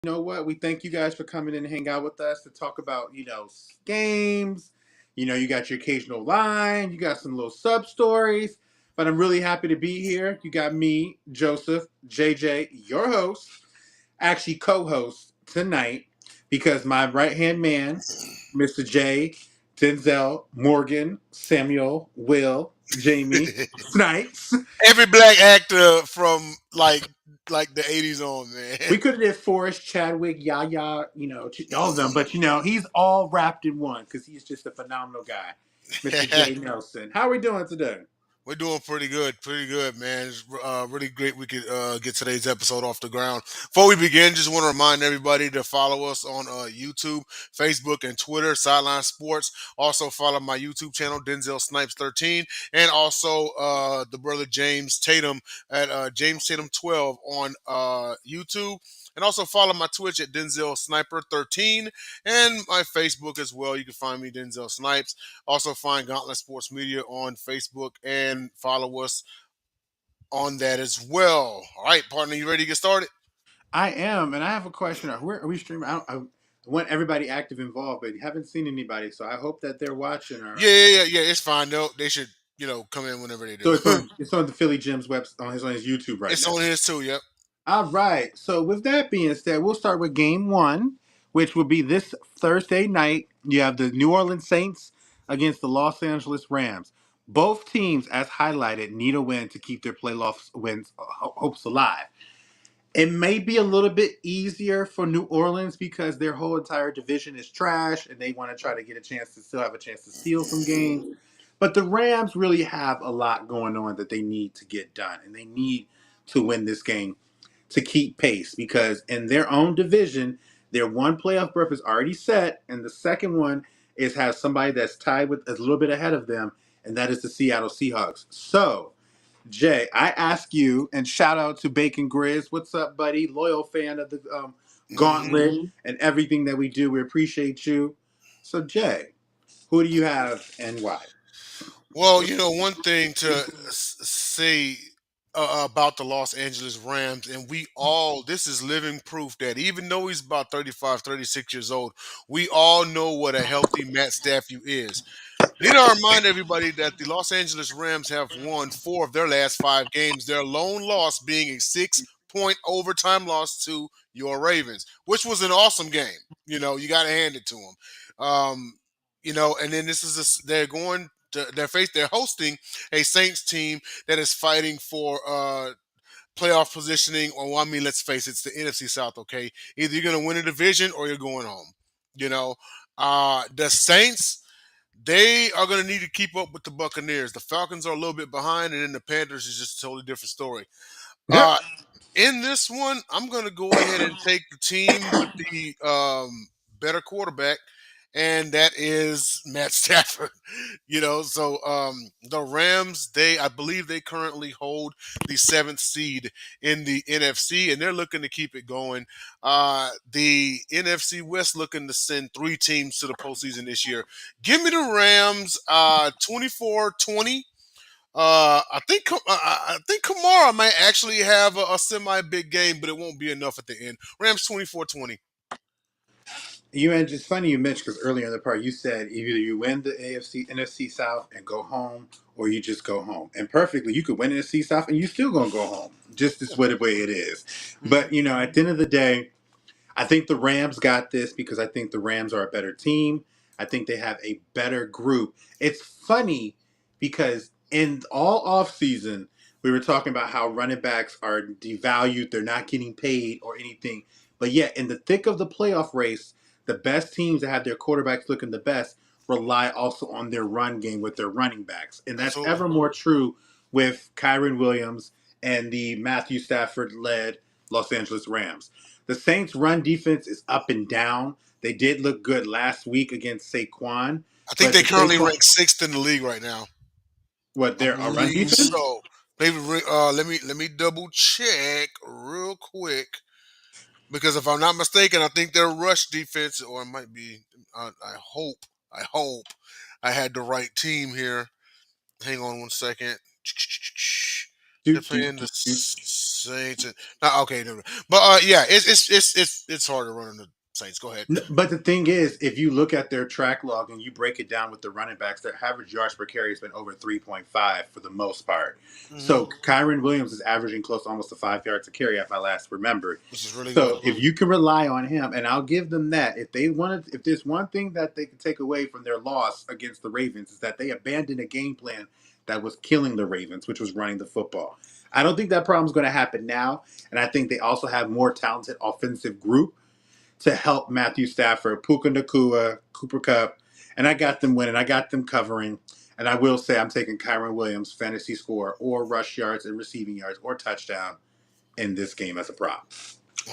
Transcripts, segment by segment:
You know what? We thank you guys for coming in and hang out with us to talk about, games. You got your occasional line, you got some little sub stories, but I'm really happy to be here. You got me, Joseph, JJ, your host, actually co-host tonight, because my right-hand man, Mr. J, Denzel, Morgan, Samuel, Will, Jamie, Snipes. Every black actor from like the '80s on, man. We could have did Forrest, Chadwick, Yaya, all of them, but he's all wrapped in one because he's just a phenomenal guy, Mr. J Nelson. How are we doing today? We're doing pretty good, man. It's really great we could get today's episode off the ground. Before we begin, just want to remind everybody to follow us on YouTube, Facebook, and Twitter, Sideline Sports. Also follow my YouTube channel, Denzel Snipes 13, and also the brother James Tatum at James Tatum 12 on YouTube. And also follow my Twitch at Denzel Sniper 13 and my Facebook as well. You can find me Denzel Snipes. Also find Gauntlet Sports Media on Facebook and follow us on that as well. All right, partner, you ready to get started? I am, and I have a question. Are we streaming? I want everybody active involved, but haven't seen anybody, so I hope that they're watching. Yeah. It's fine. They should, come in whenever they So do. it's on the Philly Jim's web on his YouTube right It's now. on his too. Yep. All right. So with that being said, we'll start with game one, which will be this Thursday night. You have the New Orleans Saints against the Los Angeles Rams. Both teams, as highlighted, need a win to keep their playoff wins hopes alive. It may be a little bit easier for New Orleans because their whole entire division is trash and they want to try to get a chance to still have a chance to steal some games. But the Rams really have a lot going on that they need to get done, and they need to win this game to keep pace because in their own division, their one playoff berth is already set, and the second one is has somebody that's tied with a little bit ahead of them, and that is the Seattle Seahawks. So, Jay, I ask you, and shout out to Bacon Grizz. What's up, buddy? Loyal fan of the Gauntlet and everything that we do. We appreciate you. So, Jay, who do you have and why? Well, one thing to say about the Los Angeles Rams, and this is living proof that even though he's about 35, 36 years old, we all know what a healthy Matt Stafford is. Need to remind everybody that the Los Angeles Rams have won 4 of their last 5 games, their lone loss being a 6-point overtime loss to your Ravens, which was an awesome game. You got to hand it to them. And then they're hosting a Saints team that is fighting for playoff positioning. Or, well, I mean, let's face it, it's the NFC South, okay? Either you're going to win a division or you're going home. The Saints, they are going to need to keep up with the Buccaneers. The Falcons are a little bit behind, and then the Panthers is just a totally different story. Yep. In this one, I'm going to go ahead and take the team with the better quarterback, and that is Matt Stafford. The Rams, I believe they currently hold the 7th seed in the NFC, and they're looking to keep it going. The NFC West looking to send 3 teams to the postseason this year. Give me the Rams 24-20. I think Kamara might actually have a semi big game, but it won't be enough at the end. Rams 24-20. It's funny you mentioned because earlier in the part you said either you win the AFC, NFC South and go home, or you just go home. And perfectly, you could win NFC South and you still gonna go home. Just as what the way it is. But at the end of the day, I think the Rams got this because I think the Rams are a better team. I think they have a better group. It's funny because in all offseason, we were talking about how running backs are devalued, they're not getting paid or anything. But yet, in the thick of the playoff race, the best teams that have their quarterbacks looking the best rely also on their run game with their running backs. And that's Absolutely. ever more true with Kyron Williams and the Matthew Stafford led Los Angeles Rams. The Saints' run defense is up and down. They did look good last week against Saquon, I think but they the currently Saquon, rank 6th in the league right now. what I their run believe defense? so. Maybe let me double check real quick because if I'm not mistaken, I think their rush defense, or it might be. I hope I had the right team here. Hang on one second. They're Doot, doot, playing the doot, doot. Saints. And, okay, never mind. But yeah, it's hard to run on the Saints. Go ahead. But the thing is, if you look at their track log and you break it down with the running backs, their average yards per carry has been over 3.5 for the most part. Hmm. So Kyron Williams is averaging close to almost to 5 yards a carry, if I last remember. This is really good. So if you can rely on him, and I'll give them that, if they wanted, if there's one thing that they can take away from their loss against the Ravens is that they abandoned a game plan that was killing the Ravens, which was running the football. I don't think that problem's going to happen now, and I think they also have more talented offensive group to help Matthew Stafford, Puka Nakua, Cooper Cup, and I got them winning. I got them covering. And I will say I'm taking Kyron Williams fantasy score or rush yards and receiving yards or touchdown in this game as a prop.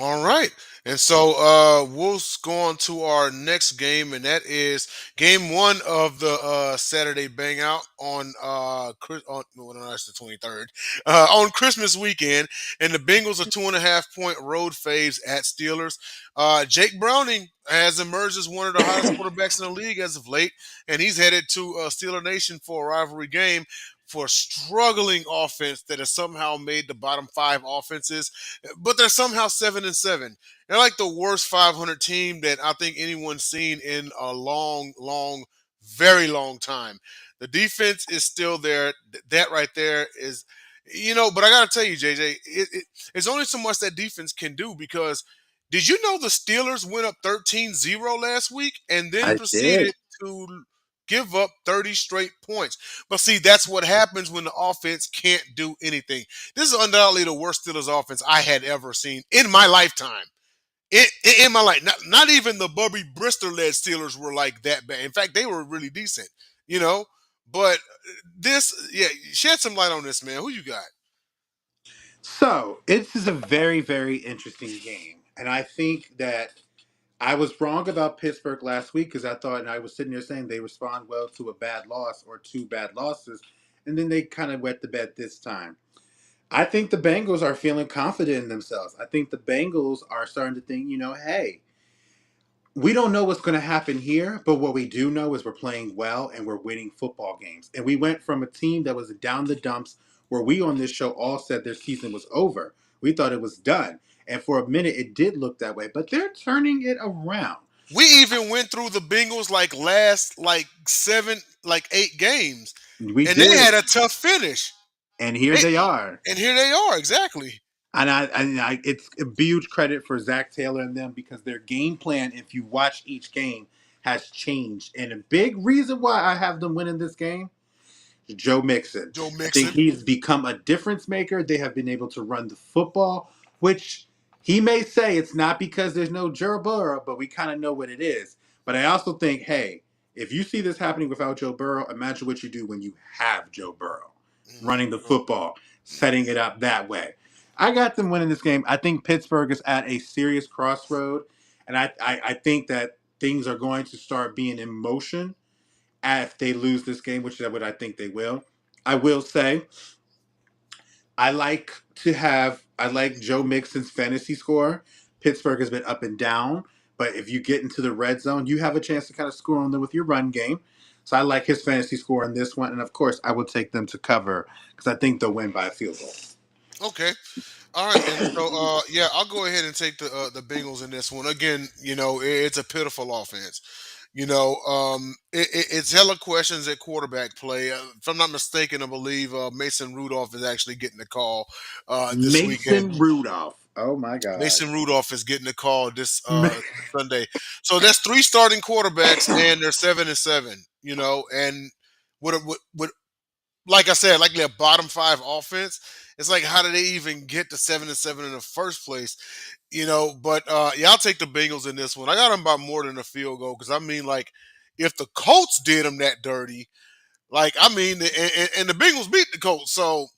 All right. And so we'll go on to our next game, and that is game one of the Saturday Bang Out on well, no, that's the 23rd. On Christmas weekend. And the Bengals are 2.5 point road faves at Steelers. Jake Browning has emerged as one of the hottest quarterbacks in the league as of late, and he's headed to Steeler Nation for a rivalry game for a struggling offense that has somehow made the bottom five offenses, but they're somehow 7-7. They're like the worst 500 team that I think anyone's seen in a long, very long time. The defense is still there. That right there is, but I got to tell you, JJ, it's only so much that defense can do because did you know the Steelers went up 13-0 last week and then I did. proceeded to give up 30 straight points? But see, that's what happens when the offense can't do anything. This is undoubtedly the worst Steelers offense I had ever seen in my lifetime. In my life, not even the Bubby Brister led Steelers were like that bad. In fact, they were really decent, you know. But this, yeah, shed some light on this, man. Who you got? So this is a very, very interesting game. And I think that I was wrong about Pittsburgh last week because I thought, and I was sitting there saying they respond well to a bad loss or two bad losses. And then they kind of wet the bed this time. I think the Bengals are feeling confident in themselves. I think the Bengals are starting to think, hey, we don't know what's going to happen here, but what we do know is we're playing well and we're winning football games. And we went from a team that was down the dumps where we on this show all said their season was over. We thought it was done. And for a minute, it did look that way, but they're turning it around. We even went through the Bengals like last like 8 games, We and they did. had a tough finish. And here They, they are. and here they are, exactly. And it's a huge credit for Zach Taylor and them because their game plan, if you watch each game, has changed. And a big reason why I have them winning this game, Joe Mixon. Joe I think Mixon. he's become a difference maker. They have been able to run the football, which he may say it's not because there's no Joe Burrow, but we kind of know what it is. But I also think, hey, if you see this happening without Joe Burrow, imagine what you do when you have Joe Burrow running the football, setting it up that way. I got them winning this game. I think Pittsburgh is at a serious crossroad, and I think that things are going to start being in motion if they lose this game, which is what I think they will. I will say I like Joe Mixon's fantasy score. Pittsburgh has been up and down, but if you get into the red zone, you have a chance to kind of score on them with your run game. So I like his fantasy score in this one, and of course I will take them to cover because I think they'll win by a field goal. Okay. All right, and so yeah, I'll go ahead and take the Bengals in this one. Again, it's a pitiful offense. It's hella questions at quarterback play. If I'm not mistaken, I believe Mason Rudolph is actually getting the call this weekend. Mason Rudolph. Oh my God. Mason Rudolph is getting the call this Sunday. So that's three starting quarterbacks, and they're 7-7. And with like I said, like their bottom five offense, it's like how did they even get to 7-7 in the first place? But yeah, I'll take the Bengals in this one. I got them by more than a field goal because I mean, like, if the Colts did them that dirty, like I mean, and the Bengals beat the Colts, so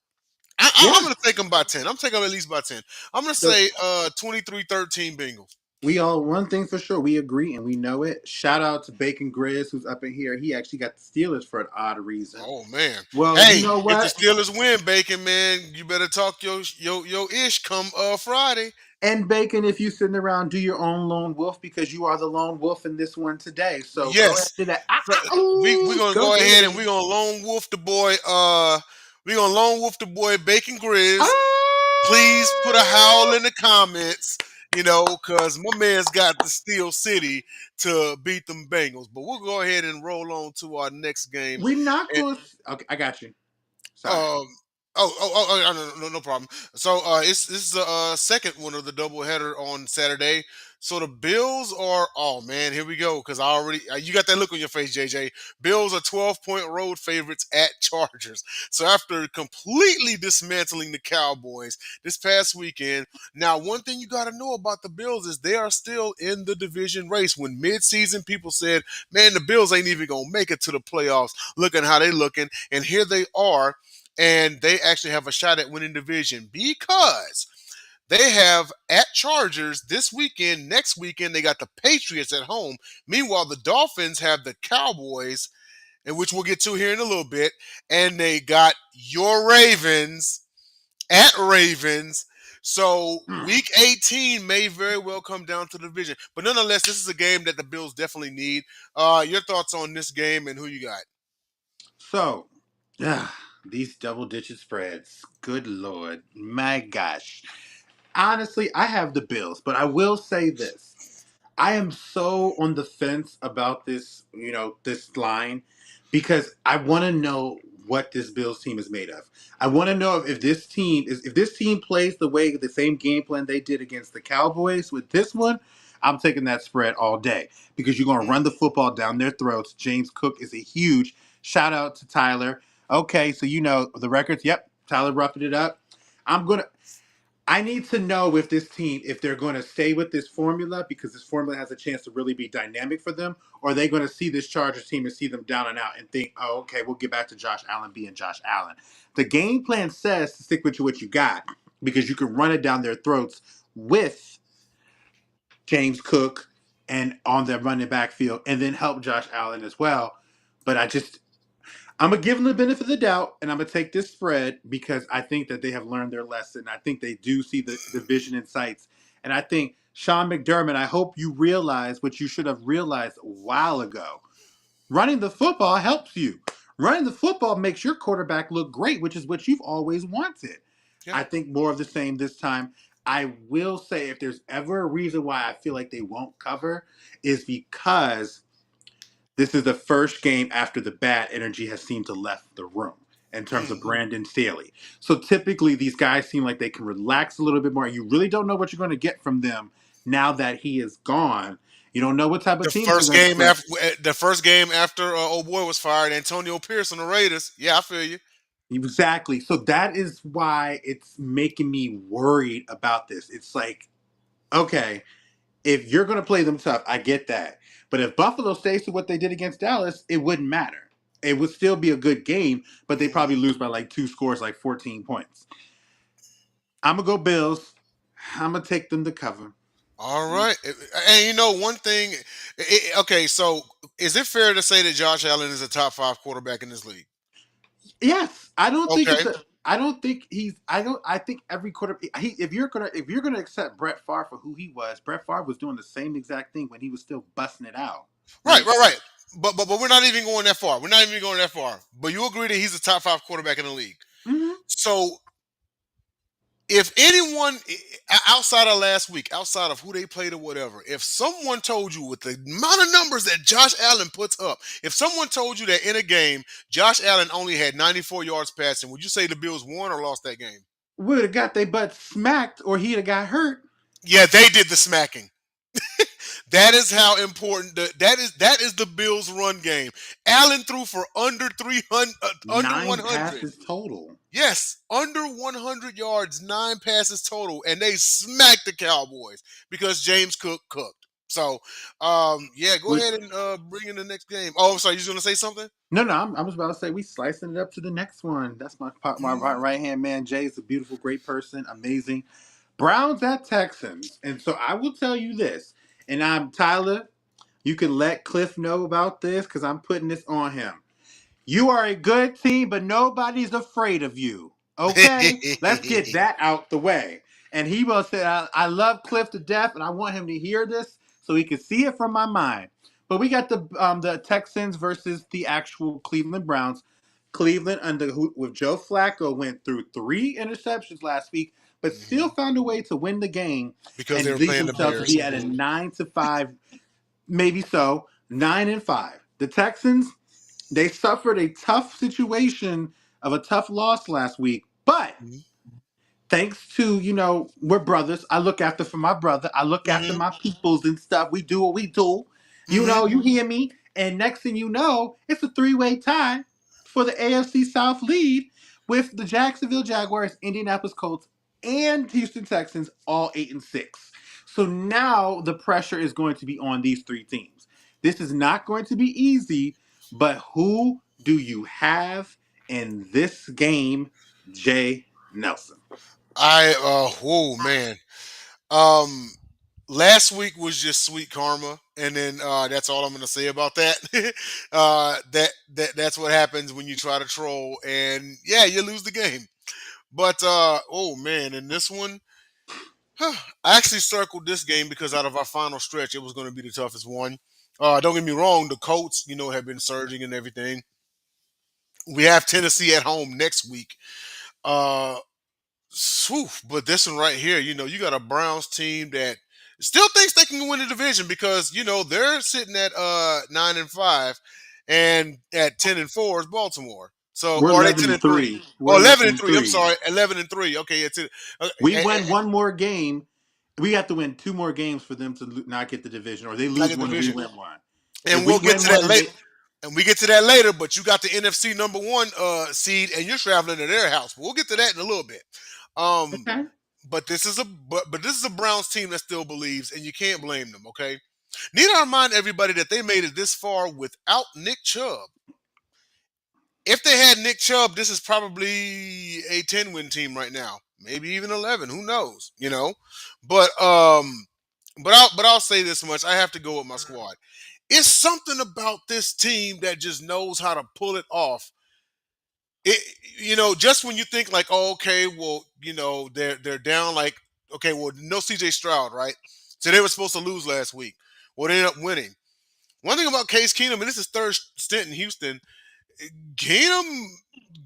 I'm Yeah. going to take them by 10. I'm taking them at least by 10. I'm going to So say 23-13 Bengals. we all one thing for sure, we agree and we know it. Shout out to Bacon Grizz who's up in here. He actually got the Steelers for an odd reason. Oh man! Well, you Hey, know if the what? Steelers win, Bacon man, you better talk your ish come Friday. And Bacon, if you sitting around, do your own lone wolf because you are the lone wolf in this one today. So go ahead Yes. and do that. So we're gonna Go go ahead and ahead. we're gonna lone wolf the boy. We're gonna lone wolf the boy Bacon Ah! Grizz. Please put a howl in the comments, because my man's got the Steel City to beat them Bengals. But we'll go ahead and roll on to our next game. We're not And going. Okay, I got you. Sorry. um, no problem. So it's this is the second one of the doubleheader on Saturday. So the Bills are, oh man, here we go. Because I already, you got that look on your face, JJ. Bills are 12-point road favorites at Chargers. So after completely dismantling the Cowboys this past weekend, now one thing you got to know about the Bills is they are still in the division race. When midseason people said, man, the Bills ain't even gonna make it to the playoffs. Looking how they looking, and here they are, and they actually have a shot at winning division because they have at Chargers this weekend. Next weekend, they got the Patriots at home. Meanwhile, the Dolphins have the Cowboys, and which we'll get to here in a little bit. And they got your Ravens at Ravens. So Hmm. week 18 may very well come down to the division. But nonetheless, this is a game that the Bills definitely need. Your thoughts on this game and who you got? So, these double-digit spreads. Good lord, my gosh. Honestly, I have the Bills, but I will say this. I am so on the fence about this, this line, because I want to know what this Bills team is made of. I want to know if this team plays the same game plan they did against the Cowboys with this one. I'm taking that spread all day because you're going to run the football down their throats. James Cook is a huge shout out to Tyler. Okay, so you know the records. Yep, Tyler roughed it up. I'm gonna. I need to know if this team, if they're going to stay with this formula because this formula has a chance to really be dynamic for them, or are they going to see this Chargers team and see them down and out and think, oh, okay, we'll get back to Josh Allen being Josh Allen. The game plan says to stick with what you got because you can run it down their throats with James Cook and on their running backfield and then help Josh Allen as well. But I'm gonna give them the benefit of the doubt, and I'm gonna take this spread because I think that they have learned their lesson. I think they do see the vision and sights, and I think Sean McDermott. I hope you realize what you should have realized a while ago. Running the football helps you. Running the football makes your quarterback look great, which is what you've always wanted. Yeah. I think more of the same this time. I will say if there's ever a reason why I feel like they won't cover is because this is the first game after the bad energy has seemed to left the room in terms of Mhm. Brandon Staley. So typically these guys seem like they can relax a little bit more. You really don't know what you're going to get from them now that he is gone. You don't know what type of teams they're going to expect. The first game after old boy was fired, Antonio Pierce on the Raiders. Yeah, I feel you. Exactly. So that is why it's making me worried about this. It's like, okay, if you're going to play them tough, I get that. But if Buffalo stays to what they did against Dallas, it wouldn't matter. It would still be a good game, but they probably Mhm. lose by like two scores, like 14 points. I'm going to go Bills. I'm going to take them to cover. All right, and one thing. Okay, so is it fair to say that Josh Allen is a top five quarterback in this league? Yes, I don't think it's Okay, a. I don't think he's. I don't. I think every quarter. If you're gonna accept Brett Favre for who he was, Brett Favre was doing the same exact thing when he was still busting it out. right, Like, right, right. But we're not even going that far. We're not even going that far. But you agree that he's a top five quarterback in the league. mhm. So if anyone outside of last week, outside of who they played or whatever, if someone told you with the amount of numbers that Josh Allen puts up, if someone told you that in a game Josh Allen only had 94 yards passing, would you say the Bills won or lost that game? Would have got their butt smacked, or he'd have got hurt. Yeah, they did the smacking. That is how important that is the Bills' run game. Allen threw for under 300, under Nine 100. passes total. Yes, under 100 yards, 9 passes total, and they smacked the Cowboys because James Cook cooked. So, yeah, go Which ahead and bring in the next game. Oh, I'm sorry, you was gonna say something? no, no, I was about to say we slicing it up to the next one. That's my right hand man. Jay is a beautiful, great person, amazing. Browns at Texans, and so I will tell you this, and I'm Tyler. You can let Cliff know about this because I'm putting this on him. You are a good team, but nobody's afraid of you. Okay? Let's get that out the way. And he will say, I love Cliff to death, and I want him to hear this so he can see it from my mind. But we got the Texans versus the actual Cleveland Browns. Cleveland with Joe Flacco went through 3 interceptions last week, but still Hmm. found a way to win the game Because they and were lead playing the themselves to Bears. be at a 9-5, maybe so, 9-5. The Texans, they suffered a tough situation of a tough loss last week, but Hmm. thanks to, we're brothers. I look after for my brother. I look after Hmm. my peoples and stuff. We do what we do. Hmm. You hear me? And next thing you know, it's a three-way tie for the AFC South lead with the Jacksonville Jaguars, Indianapolis Colts, and Houston Texans all 8-6. So now the pressure is going to be on these three teams. This is not going to be easy, but who do you have in this game, Jay Nelson? Whoa, man. Um, Last week was just sweet karma, and then that's all I'm gonna say about that. That's what happens when you try to troll, and yeah, you lose the game. But oh man, in this one, I actually circled this game because out of our final stretch, it was going to be the toughest one. Don't get me wrong, the Colts, have been surging and everything. We have Tennessee at home next week. Uh, but this one right here, you got a Browns team that still thinks they can win the division because they're sitting at 9-5, and at 10-4 is Baltimore. So, We're or are they 11 ten and and three? 3. Oh, We're 11 11 and and three. I'm 3. sorry, 11-3. Okay, it's it. We win one more game. We have to win two more games for them to not get the division, or they Not lose get one and we division, win one. If and we we'll get win to one that and later. they And we get to that later, but you got the NFC number one seed, and you're traveling to their house. We'll get to that in a little bit. Um, okay. but this is a Browns team that still believes, and you can't blame them. Okay, need to remind everybody that they made it this far without Nick Chubb. If they had Nick Chubb, this is probably a 10-win team right now, maybe even 11. Who knows? But I'll say this much: I have to go with my squad. It's something about this team that just knows how to pull it off. It, just when you think like, oh, okay, well, they're down, like, okay, well, no CJ Stroud, right? So they were supposed to lose last week. Well, they ended up winning. One thing about Case Keenum, and this is third stint in Houston, Keenum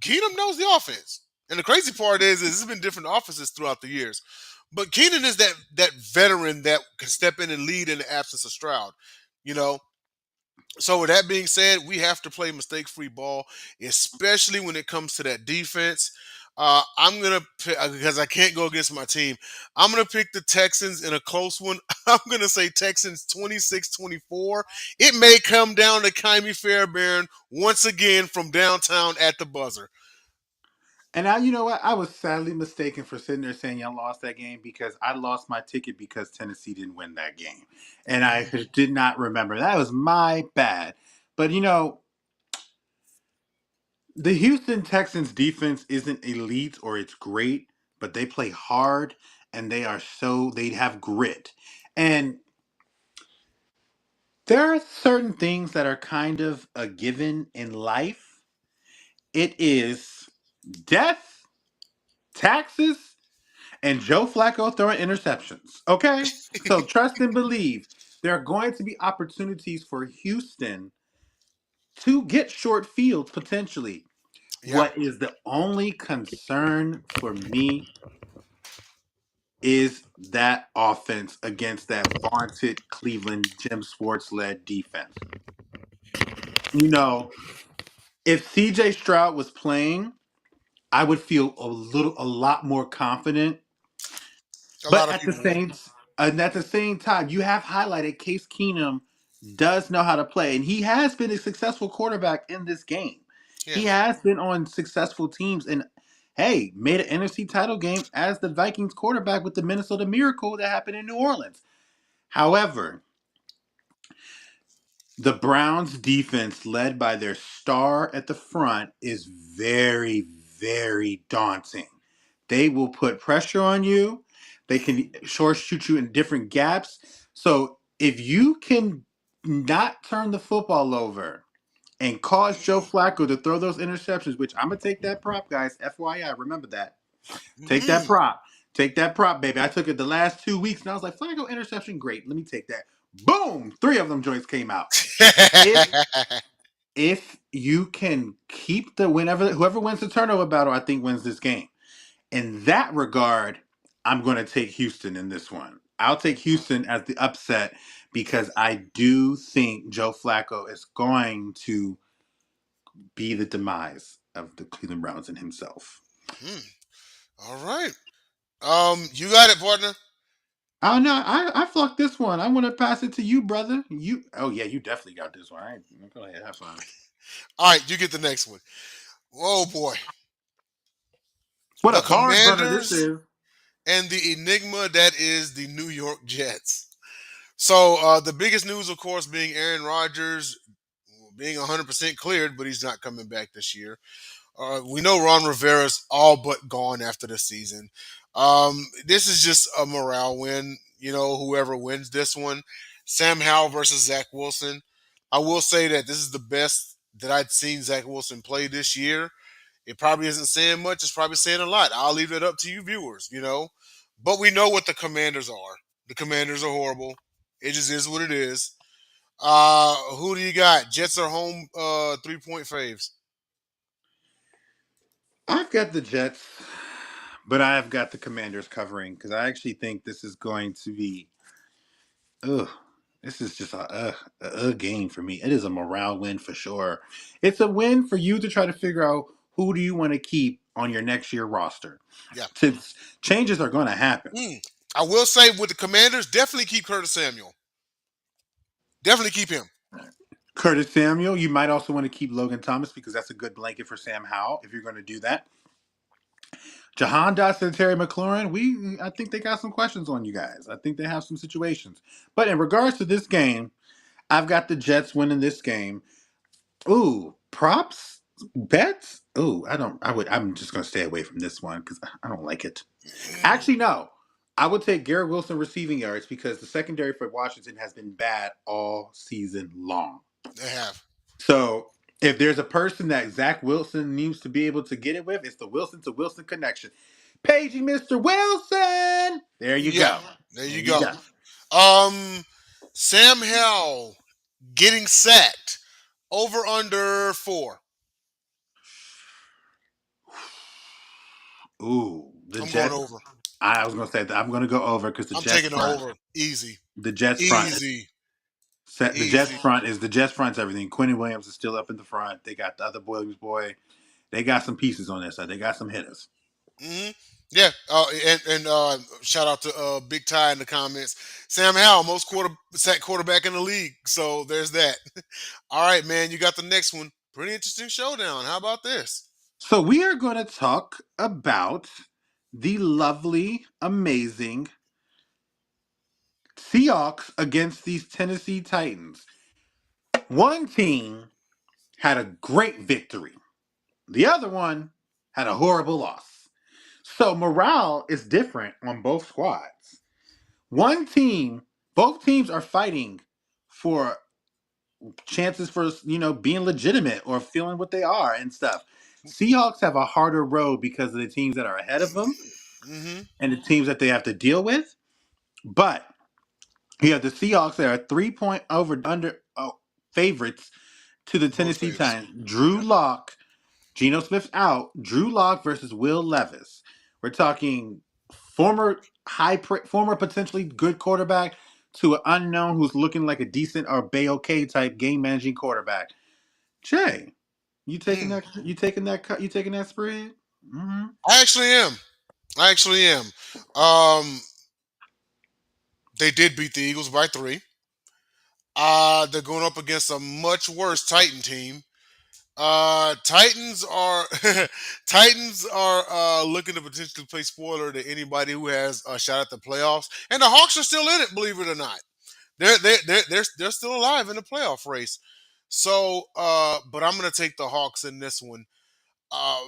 Keenum knows the offense. And the crazy part is it's been different offenses throughout the years. But Keenan is that veteran that can step in and lead in the absence of Stroud. You know, so with that being said, we have to play mistake-free ball, especially when it comes to that defense. I'm gonna pick, because I can't go against my team. I'm gonna pick the Texans in a close one. I'm gonna say Texans 26-24. It may come down to Kaimi Fairbairn once again from downtown at the buzzer. And you know what? I was sadly mistaken for sitting there saying y'all lost that game because I lost my ticket because Tennessee didn't win that game. And I did not remember. That was my bad. But the Houston Texans defense isn't elite or it's great, but they play hard and they have grit. And there are certain things that are kind of a given in life. It is death, taxes, and Joe Flacco throwing interceptions. Okay? So trust and believe. There are going to be opportunities for Houston to get short fields potentially. Yeah, What is the only concern for me is that offense against that vaunted Cleveland Jim Schwartz led defense. You know, if CJ Stroud was playing, I would feel a lot more confident. a But lot of people would. at the same time, you have highlighted Case Keenum does know how to play, and he has been a successful quarterback in this game. He Yeah. has been on successful teams, and hey, made an NFC title game as the Vikings quarterback with the Minnesota Miracle that happened in New Orleans. However, the Browns defense, led by their star at the front, is very, very daunting. They will put pressure on you. They can short shoot you in different gaps. So if you can not turn the football over and cause Joe Flacco to throw those interceptions, which I'm gonna take that prop, guys. FYI, remember that. Take that Hmm. prop. Take that prop, baby. I took it the last 2 weeks and I was like, Flacco interception, great. Let me take that. Boom! Three of them joints came out. If if you can keep the whenever whoever wins the turnover battle, I think wins this game. In that regard, I'm going to take Houston in this one. I'll take Houston as the upset because I do think Joe Flacco is going to be the demise of the Cleveland Browns and himself. Hmm. All right. You got it, partner. Oh no, I fucked this one. I want to pass it to you, brother. Oh yeah, you definitely got this one. All right, go ahead, have fun. All right, you get the next one. Oh boy, What the a barn burner this Commanders is. and the enigma that is the New York Jets. So the biggest news, of course, being Aaron Rodgers being 100% cleared, but he's not coming back this year. We know Ron Rivera's all but gone after the season. This is just a morale win. You know, whoever wins this one, Sam Howell versus Zach Wilson. I will say that this is the best that I'd seen Zach Wilson play this year. It probably isn't saying much. It's probably saying a lot. I'll leave that up to you viewers, you know. But we know what the Commanders are. The Commanders are horrible. It just is what it is. Who do you got? Jets are home 3-point faves. I've got the Jets, but I've got the Commanders covering because I actually think this is going to be. Ugh, this is just a game for me. It is a morale win for sure. It's a win for you to try to figure out who do you want to keep on your next year roster. Yeah. Since changes are going to happen. Mm. I will say with the Commanders, definitely keep Curtis Samuel. Definitely keep him. Curtis Samuel, you might also want to keep Logan Thomas because that's a good blanket for Sam Howell if you're going to do that. Jahan Dotson and Terry McLaurin, I think they got some questions on you guys. I think they have some situations. But in regards to this game, I've got the Jets winning this game. Ooh, props? Bets? Ooh, I'm just gonna stay away from this one because I don't like it. Mm, Actually, no. I would take Garrett Wilson receiving yards because the secondary for Washington has been bad all season long. they have. So if there's a person that Zach Wilson needs to be able to get it with, it's the Wilson to Wilson connection. Paging Mr. Wilson. There you Yeah. go. There There you you go. go. Um, Sam Howell getting sacked over under 4. Ooh, the I'm going Jets. over. I was gonna say that I'm gonna go over because I'm taking the over. Easy. The Jets front, Easy. the Jets Easy. front is the Jets front's everything. Quentin Williams is still up in the front. They got the other Williams boy. They got some pieces on their side. They got some hitters. Hmm. Yeah, and shout out to Big Ty in the comments. Sam Howell, most sack quarterback in the league. So there's that. All right, man, you got the next one. Pretty interesting showdown. How about this? So we are going to talk about the lovely, amazing Seahawks against these Tennessee Titans. One team had a great victory. The other one had a horrible loss. So morale is different on both squads. One team, both teams are fighting for chances for being legitimate or feeling what they are and stuff. Seahawks have a harder road because of the teams that are ahead of them Mm-hmm. and the teams that they have to deal with. But you have the Seahawks that are 3 point over under favorites to the Both Tennessee faves. Titans. Drew Yep. Lock, Geno Smith out. Drew Lock versus Will Levis. We're talking former potentially good quarterback to an unknown who's looking like a decent or Bay okay type game managing quarterback. Jay, you taking Mm. that? You taking that cut? You taking that spread? Mm-hmm. I actually am. I actually am. Um, they did beat the Eagles by 3. They're going up against a much worse Titan team. Titans are Titans are looking to potentially play spoiler to anybody who has a shot at the playoffs, and the Hawks are still in it. Believe it or not, they're still alive in the playoff race. So, but I'm gonna take the Hawks in this one. Uh,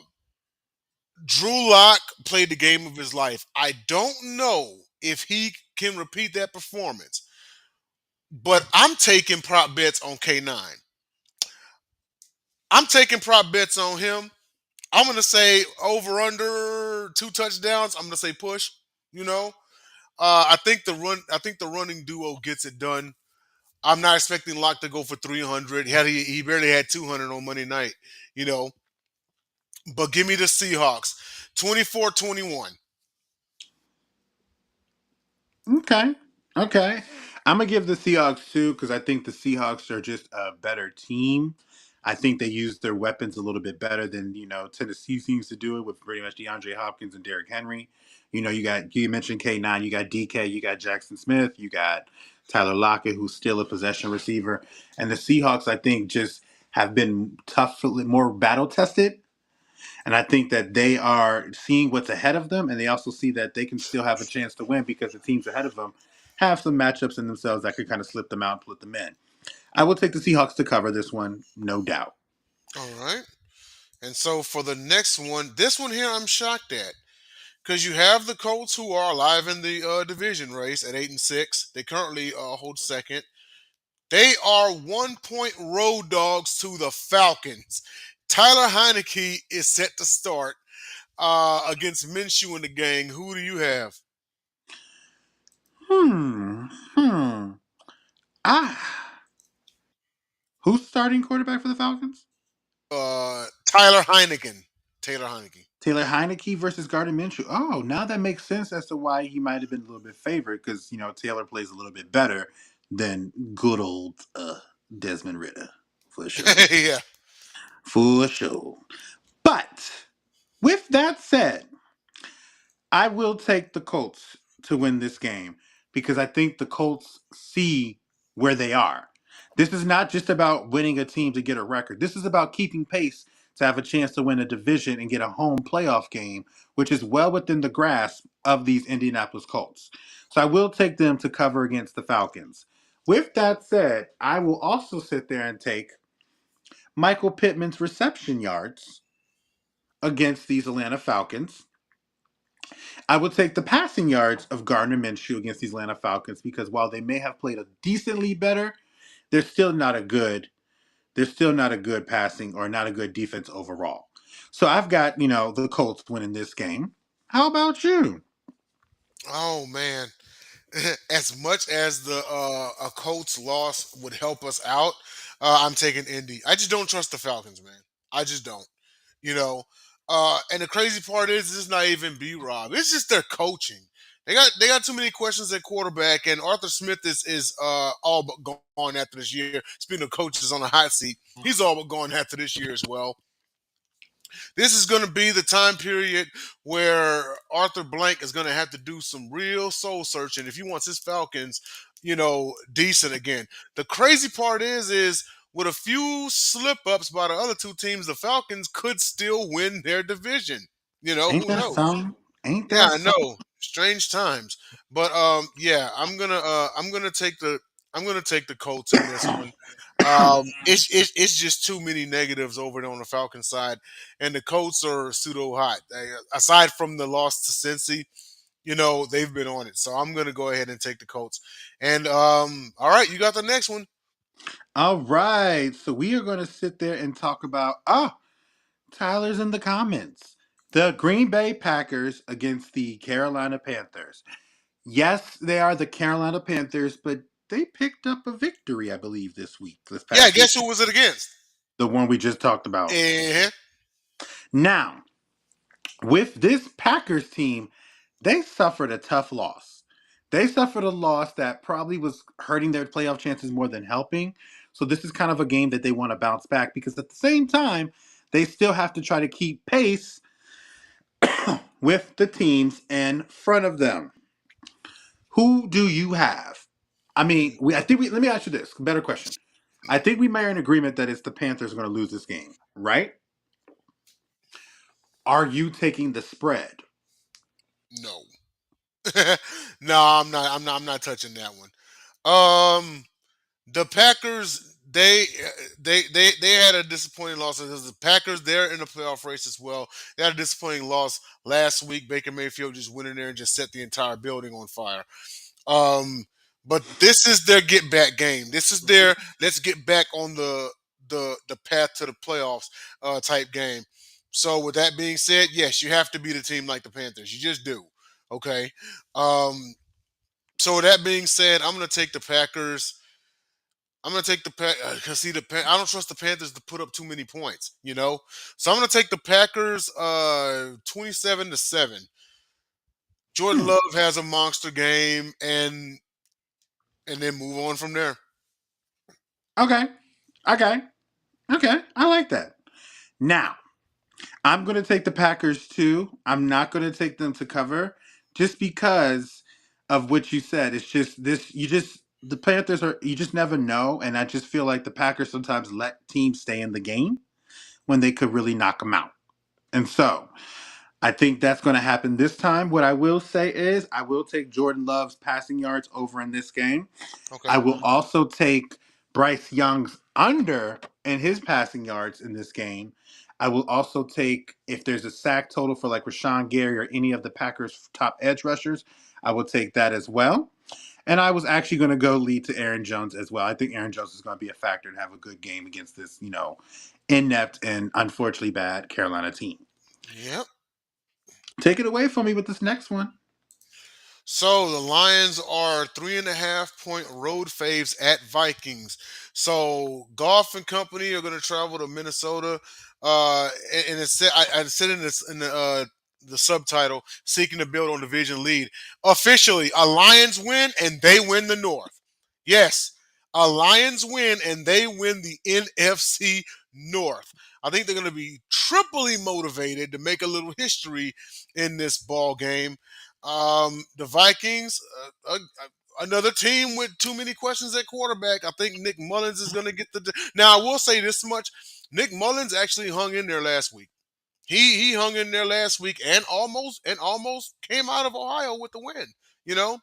Drew Lock played the game of his life. I don't know if he can repeat that performance, but I'm taking prop bets on K9. I'm taking prop bets on him. I'm gonna say over under 2 touchdowns. I'm gonna say push. You know, I think the run. I think the running duo gets it done. I'm not expecting Locke to go for 300. He barely had 200 on Monday night. You know, but give me the Seahawks 24-21. Okay. Okay. I'm gonna give the Seahawks two because I think the Seahawks are just a better team. I think they use their weapons a little bit better than Tennessee seems to do it with pretty much DeAndre Hopkins and Derrick Henry. You mentioned K9, you got DK, you got Jackson Smith, you got Tyler Lockett, who's still a possession receiver, and the Seahawks I think just have been tough, more battle tested. And I think that they are seeing what's ahead of them, and they also see that they can still have a chance to win because the teams ahead of them have some matchups in themselves that could kind of slip them out and put them in. I will take the Seahawks to cover this one, no doubt. All right. And so for the next one, this one here, I'm shocked at because you have the Colts who are alive in the division race at 8-6. They currently hold second. They are 1 point road dogs to the Falcons. Tyler Heineke is set to start against Minshew and the gang. Who do you have? Hmm. Hmm. Ah. Who's starting quarterback for the Falcons? Tyler Heineken. Taylor Heineke. Taylor Heineke versus Gardner Minshew. Oh, now that makes sense as to why he might have been a little bit favored because Taylor plays a little bit better than good old Desmond Ritter, for sure, Yeah. for sure. But with that said, I will take the Colts to win this game because I think the Colts see where they are. This is not just about winning a team to get a record. This is about keeping pace to have a chance to win a division and get a home playoff game, which is well within the grasp of these Indianapolis Colts. So I will take them to cover against the Falcons. With that said, I will also sit there and take Michael Pittman's reception yards against these Atlanta Falcons. I would take the passing yards of Gardner Minshew against these Atlanta Falcons because while they may have played a decently better, they're still not a good they're still not a good passing or not a good defense overall. So I've got, the Colts winning this game. How about you? Oh man. As much as the a Colts loss would help us out, I'm taking Indy. I just don't trust the Falcons, man. I just don't. You know. And the crazy part is, this is not even B Rob. It's just their coaching. They got too many questions at quarterback, and Arthur Smith is all but gone after this year. Speaking of coaches on the hot seat, he's all but gone after this year as well. This is going to be the time period where Arthur Blank is going to have to do some real soul searching if he wants his Falcons, decent again. The crazy part is with a few slip ups by the other two teams, the Falcons could still win their division. Ain't Who that knows? something? Ain't Yeah, that I something? know. Strange times. But yeah, I'm gonna take the Colts in this one. It's just too many negatives over there on the Falcon side, and the Colts are pseudo hot. Aside from the loss to Cincy, they've been on it. So I'm gonna go ahead and take the Colts. And all right, you got the next one. All right. So we are going to sit there and talk about Tyler's in the comments. The Green Bay Packers against the Carolina Panthers. Yes, they are the Carolina Panthers, but they picked up a victory, I believe, this Yeah, past guess weekend. who was it against? The one we just talked about. Eh, Now, with this Packers team, they suffered a tough loss. They suffered a loss that probably was hurting their playoff chances more than helping. So this is kind of a game that they want to bounce back because at the same time, they still have to try to keep pace with the teams in front of them. Who do you have? I mean, I think let me ask you this better question. I think we may are in agreement that it's the Panthers going to lose this game, right? Are you taking the spread? no. No, I'm not. I'm not touching that one. Um, the Packers, they had a disappointing loss because the Packers, they're in the playoff race as well. They had a disappointing loss last week. Baker Mayfield just went in there and just set the entire building on fire. Um, but this is their get back game. This is their let's get back on the path to the playoffs type game. So with that being said, yes, you have to beat a team like the Panthers. You just do. Okay. Um, so with that being said, I'm gonna take the Packers. I'm gonna take the because see I don't trust the Panthers to put up too many points, So I'm gonna take the Packers 27-7. Jordan Hmm. Love has a monster game, and then move on from there. Okay. Okay. Okay. I like that. Now, I'm going to take the Packers too. I'm not going to take them to cover just because of what you said. It's just this, the Panthers are, you just never know. And I just feel like the Packers sometimes let teams stay in the game when they could really knock them out. And so I think that's going to happen this time. What I will say is I will take Jordan Love's passing yards over in this game. Okay. I will also take Bryce Young's under and his passing yards in this game. I will also take, if there's a sack total for like Rashawn Gary or any of the Packers' top edge rushers, I will take that as well. And I was actually going to go lead to Aaron Jones as well. I think Aaron Jones is going to be a factor and have a good game against this, inept and unfortunately bad Carolina team. Yep. Take it away from me with this next one. So the Lions are 3.5 point road faves at Vikings. So Goff and company are going to travel to Minnesota. And it said I said in this in the subtitle, seeking to build on division lead. Officially, a Lions win and they win the North. Yes, a Lions win and they win the NFC North. I think they're going to be triply motivated to make a little history in this ball game. The Vikings, another team with too many questions at quarterback. I think Nick Mullins is going to get the. Now I will say this much: Nick Mullins actually hung in there last week. He hung in there last week and almost came out of Ohio with the win. You know,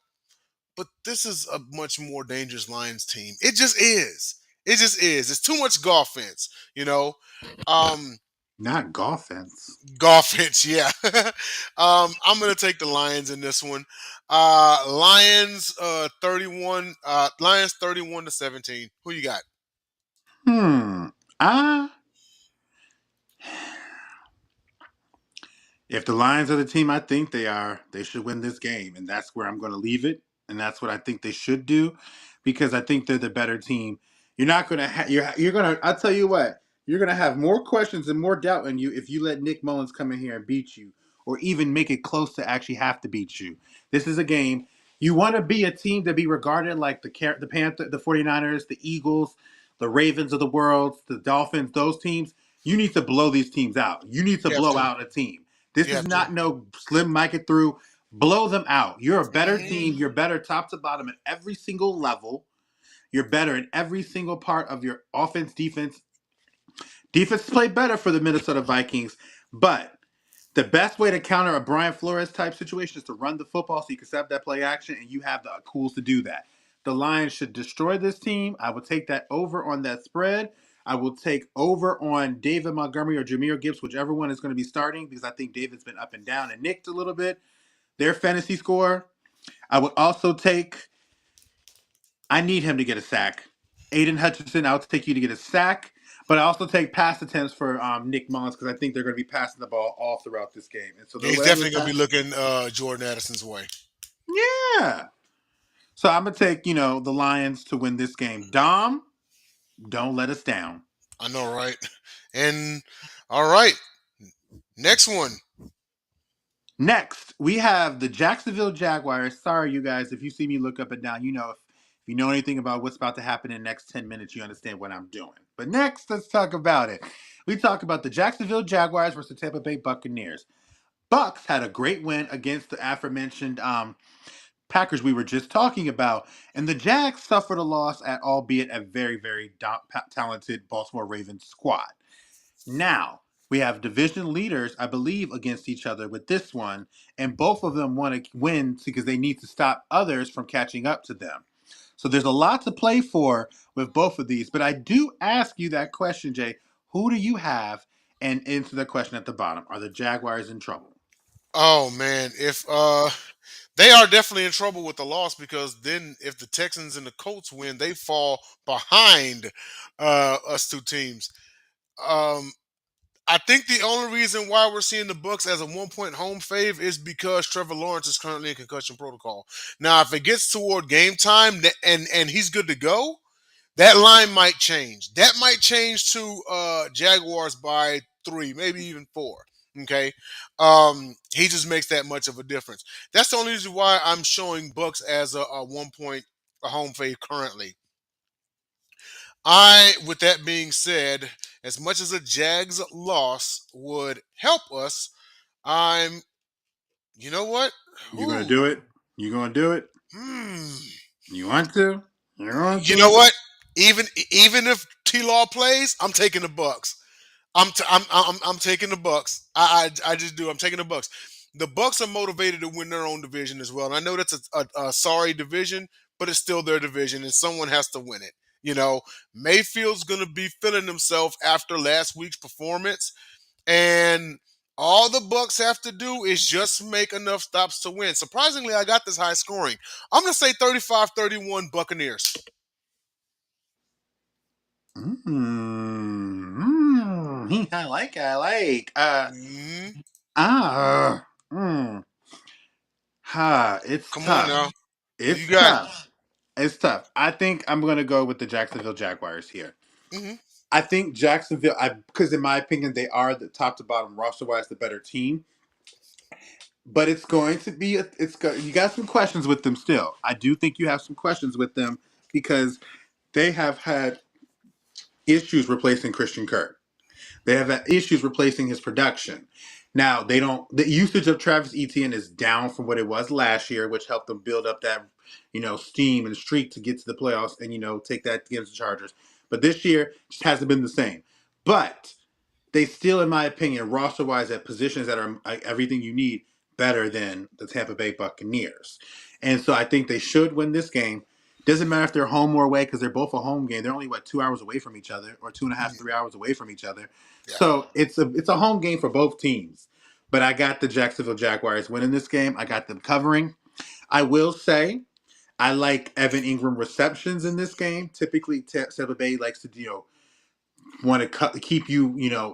but this is a much more dangerous Lions team. It just is. It just is. It's too much offense. You know. Um, Not Golfins. Offense, yeah. I'm gonna take the Lions in this one. Lions 31 Lions 31-17. Who you got? Hmm. Ah. If the Lions are the team I think they are, they should win this game, and that's where I'm going to leave it. And that's what I think they should do, because I think they're the better team. You're not going to. You're going to. I'll tell you what. You're going to have more questions and more doubt in you if you let Nick Mullins come in here and beat you, or even make it close to actually have to beat you. This is a game. You want to be a team to be regarded like the Panther, the 49ers, the Eagles, the Ravens of the world, the Dolphins, those teams. You need to blow these teams out. You need to You have blow to. out a team. This You is have to. not no slim mic it through. Blow them out. You're a better Mhm. team. You're better top to bottom at every single level. You're better in every single part of your offense, defense. Defense played better for the Minnesota Vikings, but the best way to counter a Brian Flores type situation is to run the football so you can set up that play action and you have the tools to do that. The Lions should destroy this team. I will take that over on that spread. I will take over on David Montgomery or Jameer Gibbs, whichever one is going to be starting, because I think David's been up and down and nicked a little bit. Their fantasy score. I would also take, I need him to get a sack. Aiden Hutchinson, I'll take you to get a sack. But I also take pass attempts for Nick Mullins because I think they're going to be passing the ball all throughout this game. And so Yeah, the he's way definitely with gonna be that, looking Jordan Addison's way. yeah. So I'm gonna take the Lions to win this game. Dom, don't let us down. I know, right? And all right, next one. Next, we have the Jacksonville Jaguars. Sorry, you guys, if you see me look up and down, if you know anything about what's about to happen in the next 10 minutes, you understand what I'm doing. But next, let's talk about it. We talk about the Jacksonville Jaguars versus the Tampa Bay Buccaneers. Bucks had a great win against the aforementioned Packers we were just talking about, and the Jags suffered a loss at albeit a very, very talented Baltimore Ravens squad. Now, we have division leaders, I believe, against each other with this one, and both of them want to win because they need to stop others from catching up to them. So there's a lot to play for with both of these. But I do ask you that question, Jay. Who do you have? And answer the question at the bottom. Are the Jaguars in trouble? Oh man, if they are definitely in trouble with the loss, because then if the Texans and the Colts win, they fall behind us two teams. Um, I think the only reason why we're seeing the Bucks as a 1 point home fave is because Trevor Lawrence is currently in concussion protocol. Now, if it gets toward game time and he's good to go, that line might change. That might change to Jaguars by 3, maybe even 4. Okay, he just makes that much of a difference. That's the only reason why I'm showing Bucks as a 1 point a home fave currently. With that being said, as much as a Jags loss would help us, I'm, you know what? You gonna Ooh, do it? You gonna do it? hmm. You want to? You want You know to? what? Even if T Law plays, I'm taking the Bucks. I'm taking the Bucks. I just do. I'm taking the Bucks. The Bucks are motivated to win their own division as well. And I know that's a sorry division, but it's still their division, and someone has to win it. You know, Mayfield's going to be feeling himself after last week's performance, and all the Bucks have to do is just make enough stops to win. Surprisingly, I got this high scoring. I'm going to say 35-31 Buccaneers. I like. I like. Hmm. Ah. Mm, it's Come on tough. now. Who you It's got? tough. It's tough. I think I'm gonna go with the Jacksonville Jaguars here. Hmm. I think Jacksonville, because in my opinion, they are the top to bottom roster wise the better team. But it's going to be you got some questions with them still. I do think you have some questions with them because they have had issues replacing Christian Kirk. They have had issues replacing his production. Now they don't. The usage of Travis Etienne is down from what it was last year, which helped them build up that steam and streak to get to the playoffs and take that against the Chargers. But this year just hasn't been the same. But they still, in my opinion, roster wise at positions that are everything you need better than the Tampa Bay Buccaneers. And so I think they should win this game. Doesn't matter if they're home or away because they're both a home game. They're only 2 hours away from each other, or two and a half, 3 hours away from each other. Yeah. So it's a home game for both teams. But I got the Jacksonville Jaguars winning this game. I got them covering. I will say I like Evan Ingram receptions in this game. Typically, Tampa Bay likes to want to keep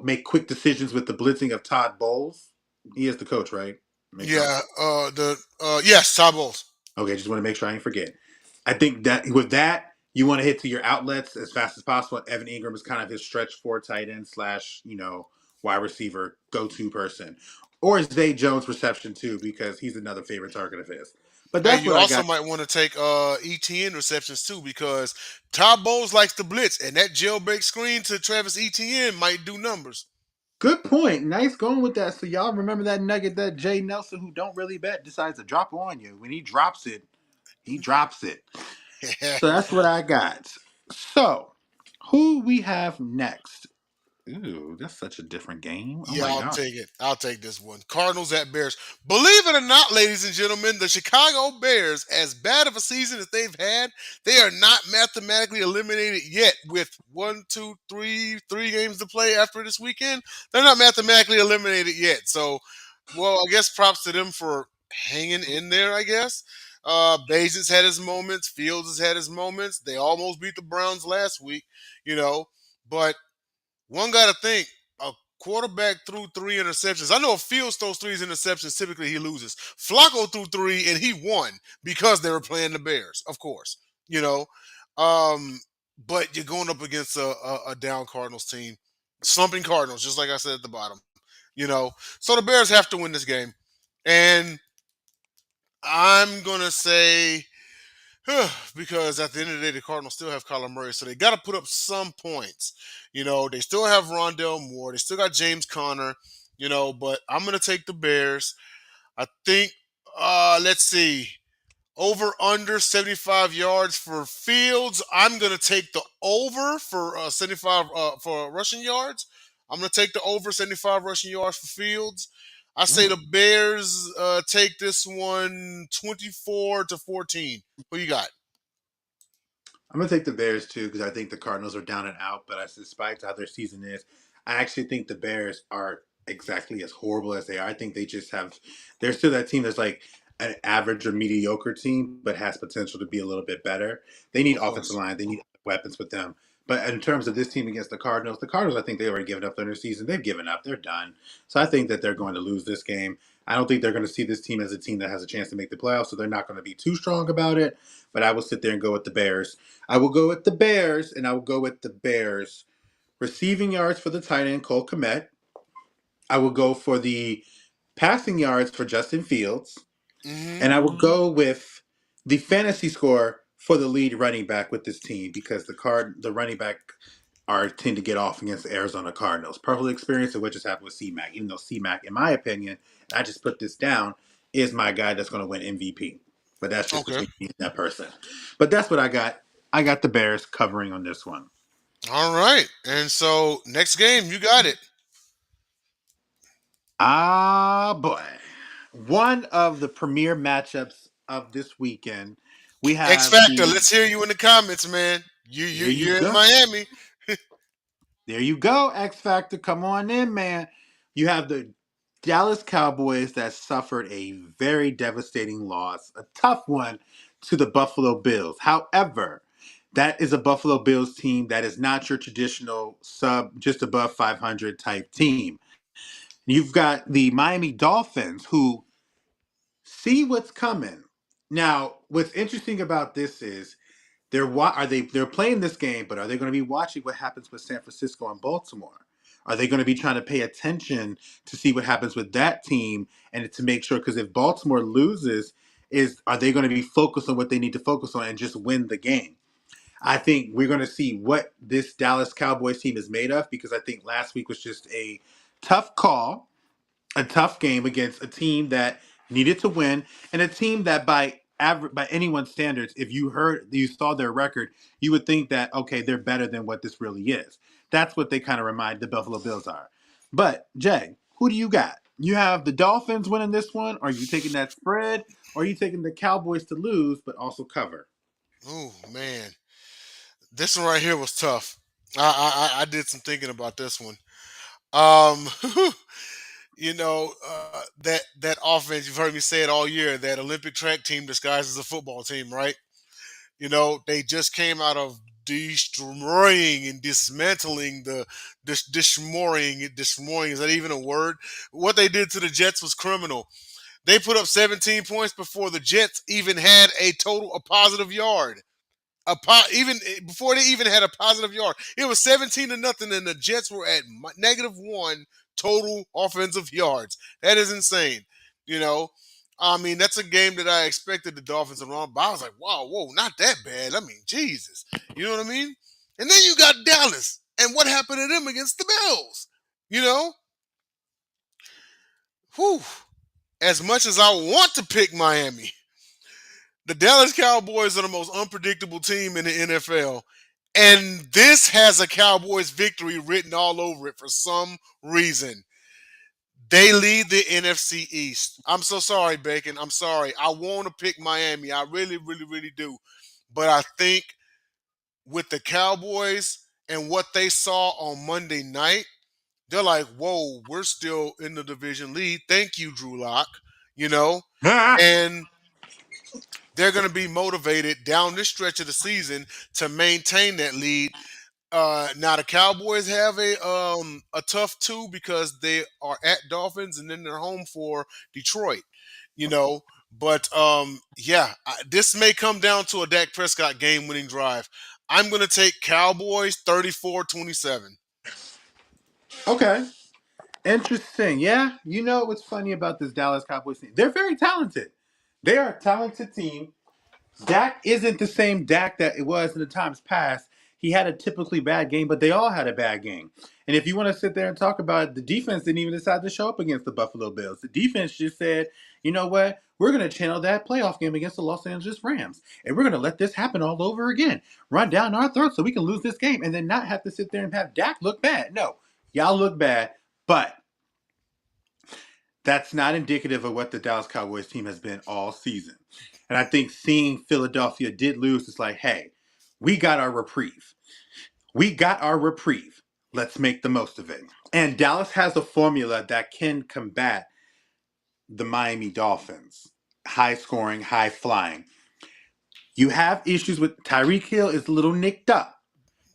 make quick decisions with the blitzing of Todd Bowles. He is the coach, right? Make sure I'm Yeah. Yes, Todd Bowles. okay. Just want to make sure I didn't forget. I think that with that, you want to hit to your outlets as fast as possible. Evan Ingram is kind of his stretch four tight end slash wide receiver go to person, or is Zay Jones reception too because he's another favorite target of his. But Hey, that's you what I also got. might want to take ETN receptions too, because Todd Bowles likes to blitz, and that jailbreak screen to Travis ETN might do numbers. Good point. Nice going with that. So y'all remember that nugget that Jay Nelson, who don't really bet, decides to drop on you. When he drops it, he drops it. So that's what I got. So, who we have next? Ooh, that's such a different game. Oh Yeah, my I'll god. take it. I'll take this one. Cardinals at Bears. Believe it or not, ladies and gentlemen, the Chicago Bears, as bad of a season as they've had, they are not mathematically eliminated yet. With one, two, three games to play after this weekend, they're not mathematically eliminated yet. So, well, I guess props to them for hanging in there. I guess. Bajan's had his moments. Fields has had his moments. They almost beat the Browns last week, you know, but one got to think a quarterback threw three interceptions. I know if Fields throws three interceptions, typically he loses. Flacco threw three and he won because they were playing the Bears, of course. You know, um, but you're going up against a down Cardinals team, slumping Cardinals, just like I said at the bottom. You know, so the Bears have to win this game, and I'm gonna say because at the end of the day, the Cardinals still have Kyler Murray, so they got to put up some points. You know, they still have Rondell Moore, they still got James Conner. You know, but I'm gonna take the Bears. I think. Let's see. Over under 75 yards for Fields. I'm gonna take the over for 75 for rushing yards. I'm gonna take the over 75 rushing yards for Fields. I say Mm. the Bears take this one 24-14. Who you got? I'm gonna take the Bears too because I think the Cardinals are down and out. But despite how their season is, I actually think the Bears are exactly as horrible as they are. I think they just have. They're still that team that's like an average or mediocre team, but has potential to be a little bit better. They need Of offensive course. line. They need weapons with them. But in terms of this team against the Cardinals, I think they already given up on their season. They've given up. They're done. So I think that they're going to lose this game. I don't think they're going to see this team as a team that has a chance to make the playoffs. So they're not going to be too strong about it. But I will sit there and go with the Bears. I will go with the Bears, and I will go with the Bears. Receiving yards for the tight end, Cole Komet. I will go for the passing yards for Justin Fields, Hmm. and I will go with the fantasy score for the lead running back with this team because the running back are tend to get off against the Arizona Cardinals. Perfect experience of what just happened with C-Mac. Even though C-Mac, in my opinion, and I just put this down, is my guy that's going to win MVP. But that's just Okay. between me and that person. But that's what I got. I got the Bears covering on this one. All right. And so next game, you got it. Ah, boy. One of the premier matchups of this weekend, we X have Factor. the. Let's hear you in the comments, man. There you You're in go. Miami. There you go, X Factor. Come on in, man. You have the Dallas Cowboys that suffered a very devastating loss, a tough one to the Buffalo Bills. However, that is a Buffalo Bills team that is not your traditional sub, just above 500 type team. You've got the Miami Dolphins who see what's coming. Now, what's interesting about this is they're playing this game, but are they going to be watching what happens with San Francisco and Baltimore? Are they going to be trying to pay attention to see what happens with that team and to make sure? Because if Baltimore loses, is are they going to be focused on what they need to focus on and just win the game? I think we're going to see what this Dallas Cowboys team is made of because I think last week was just a tough call, a tough game against a team that needed to win and a team that by anyone's standards, if you saw their record, you would think that okay, they're better than what this really is. That's what they kind of remind the Buffalo Bills are. But Jay, who do you got? You have the Dolphins winning this one. Are you taking that spread? Or are you taking the Cowboys to lose but also cover? Oh man, this one right here was tough. I did some thinking about this one. Um, that offense. You've heard me say it all year. That Olympic track team disguised as a football team, right? They just came out of destroying and dismantling destroying. Is that even a word? What they did to the Jets was criminal. They put up 17 points before the Jets even had a positive yard. Even before they even had a positive yard, it was 17-0, and the Jets were at -1 total offensive yards. That is insane. You know, I mean, that's a game that I expected the Dolphins to run, but I was like, wow, whoa, not that bad. I mean, Jesus, you know what I mean? And then you got Dallas, and what happened to them against the Bills? You know, whew. As much as I want to pick Miami, the Dallas Cowboys are the most unpredictable team in the NFL. And this has a Cowboys victory written all over it for some reason. They lead the NFC East. I'm so sorry, Bacon. I'm sorry. I want to pick Miami. I really, really, really do. But I think with the Cowboys and what they saw on Monday night, they're like, whoa, we're still in the division lead. Thank you, Drew Lock. You know? And they're going to be motivated down this stretch of the season to maintain that lead. Now the Cowboys have a tough two because they are at Dolphins and then they're home for Detroit. You know, but yeah, this may come down to a Dak Prescott game-winning drive. I'm going to take Cowboys 34-27. Okay. Interesting. Yeah, you know what's funny about this Dallas Cowboys team? They're very talented. They are a talented team. Dak isn't the same Dak that it was in the times past. He had a typically bad game, but they all had a bad game. And if you want to sit there and talk about it, the defense didn't even decide to show up against the Buffalo Bills. The defense just said, you know what? We're going to channel that playoff game against the Los Angeles Rams. And we're going to let this happen all over again. Run down our throats so we can lose this game and then not have to sit there and have Dak look bad. No, y'all look bad, but that's not indicative of what the Dallas Cowboys team has been all season. And I think seeing Philadelphia did lose is like, hey, we got our reprieve. We got our reprieve. Let's make the most of it. And Dallas has a formula that can combat the Miami Dolphins. High scoring, high flying. You have issues with Tyreek Hill is a little nicked up.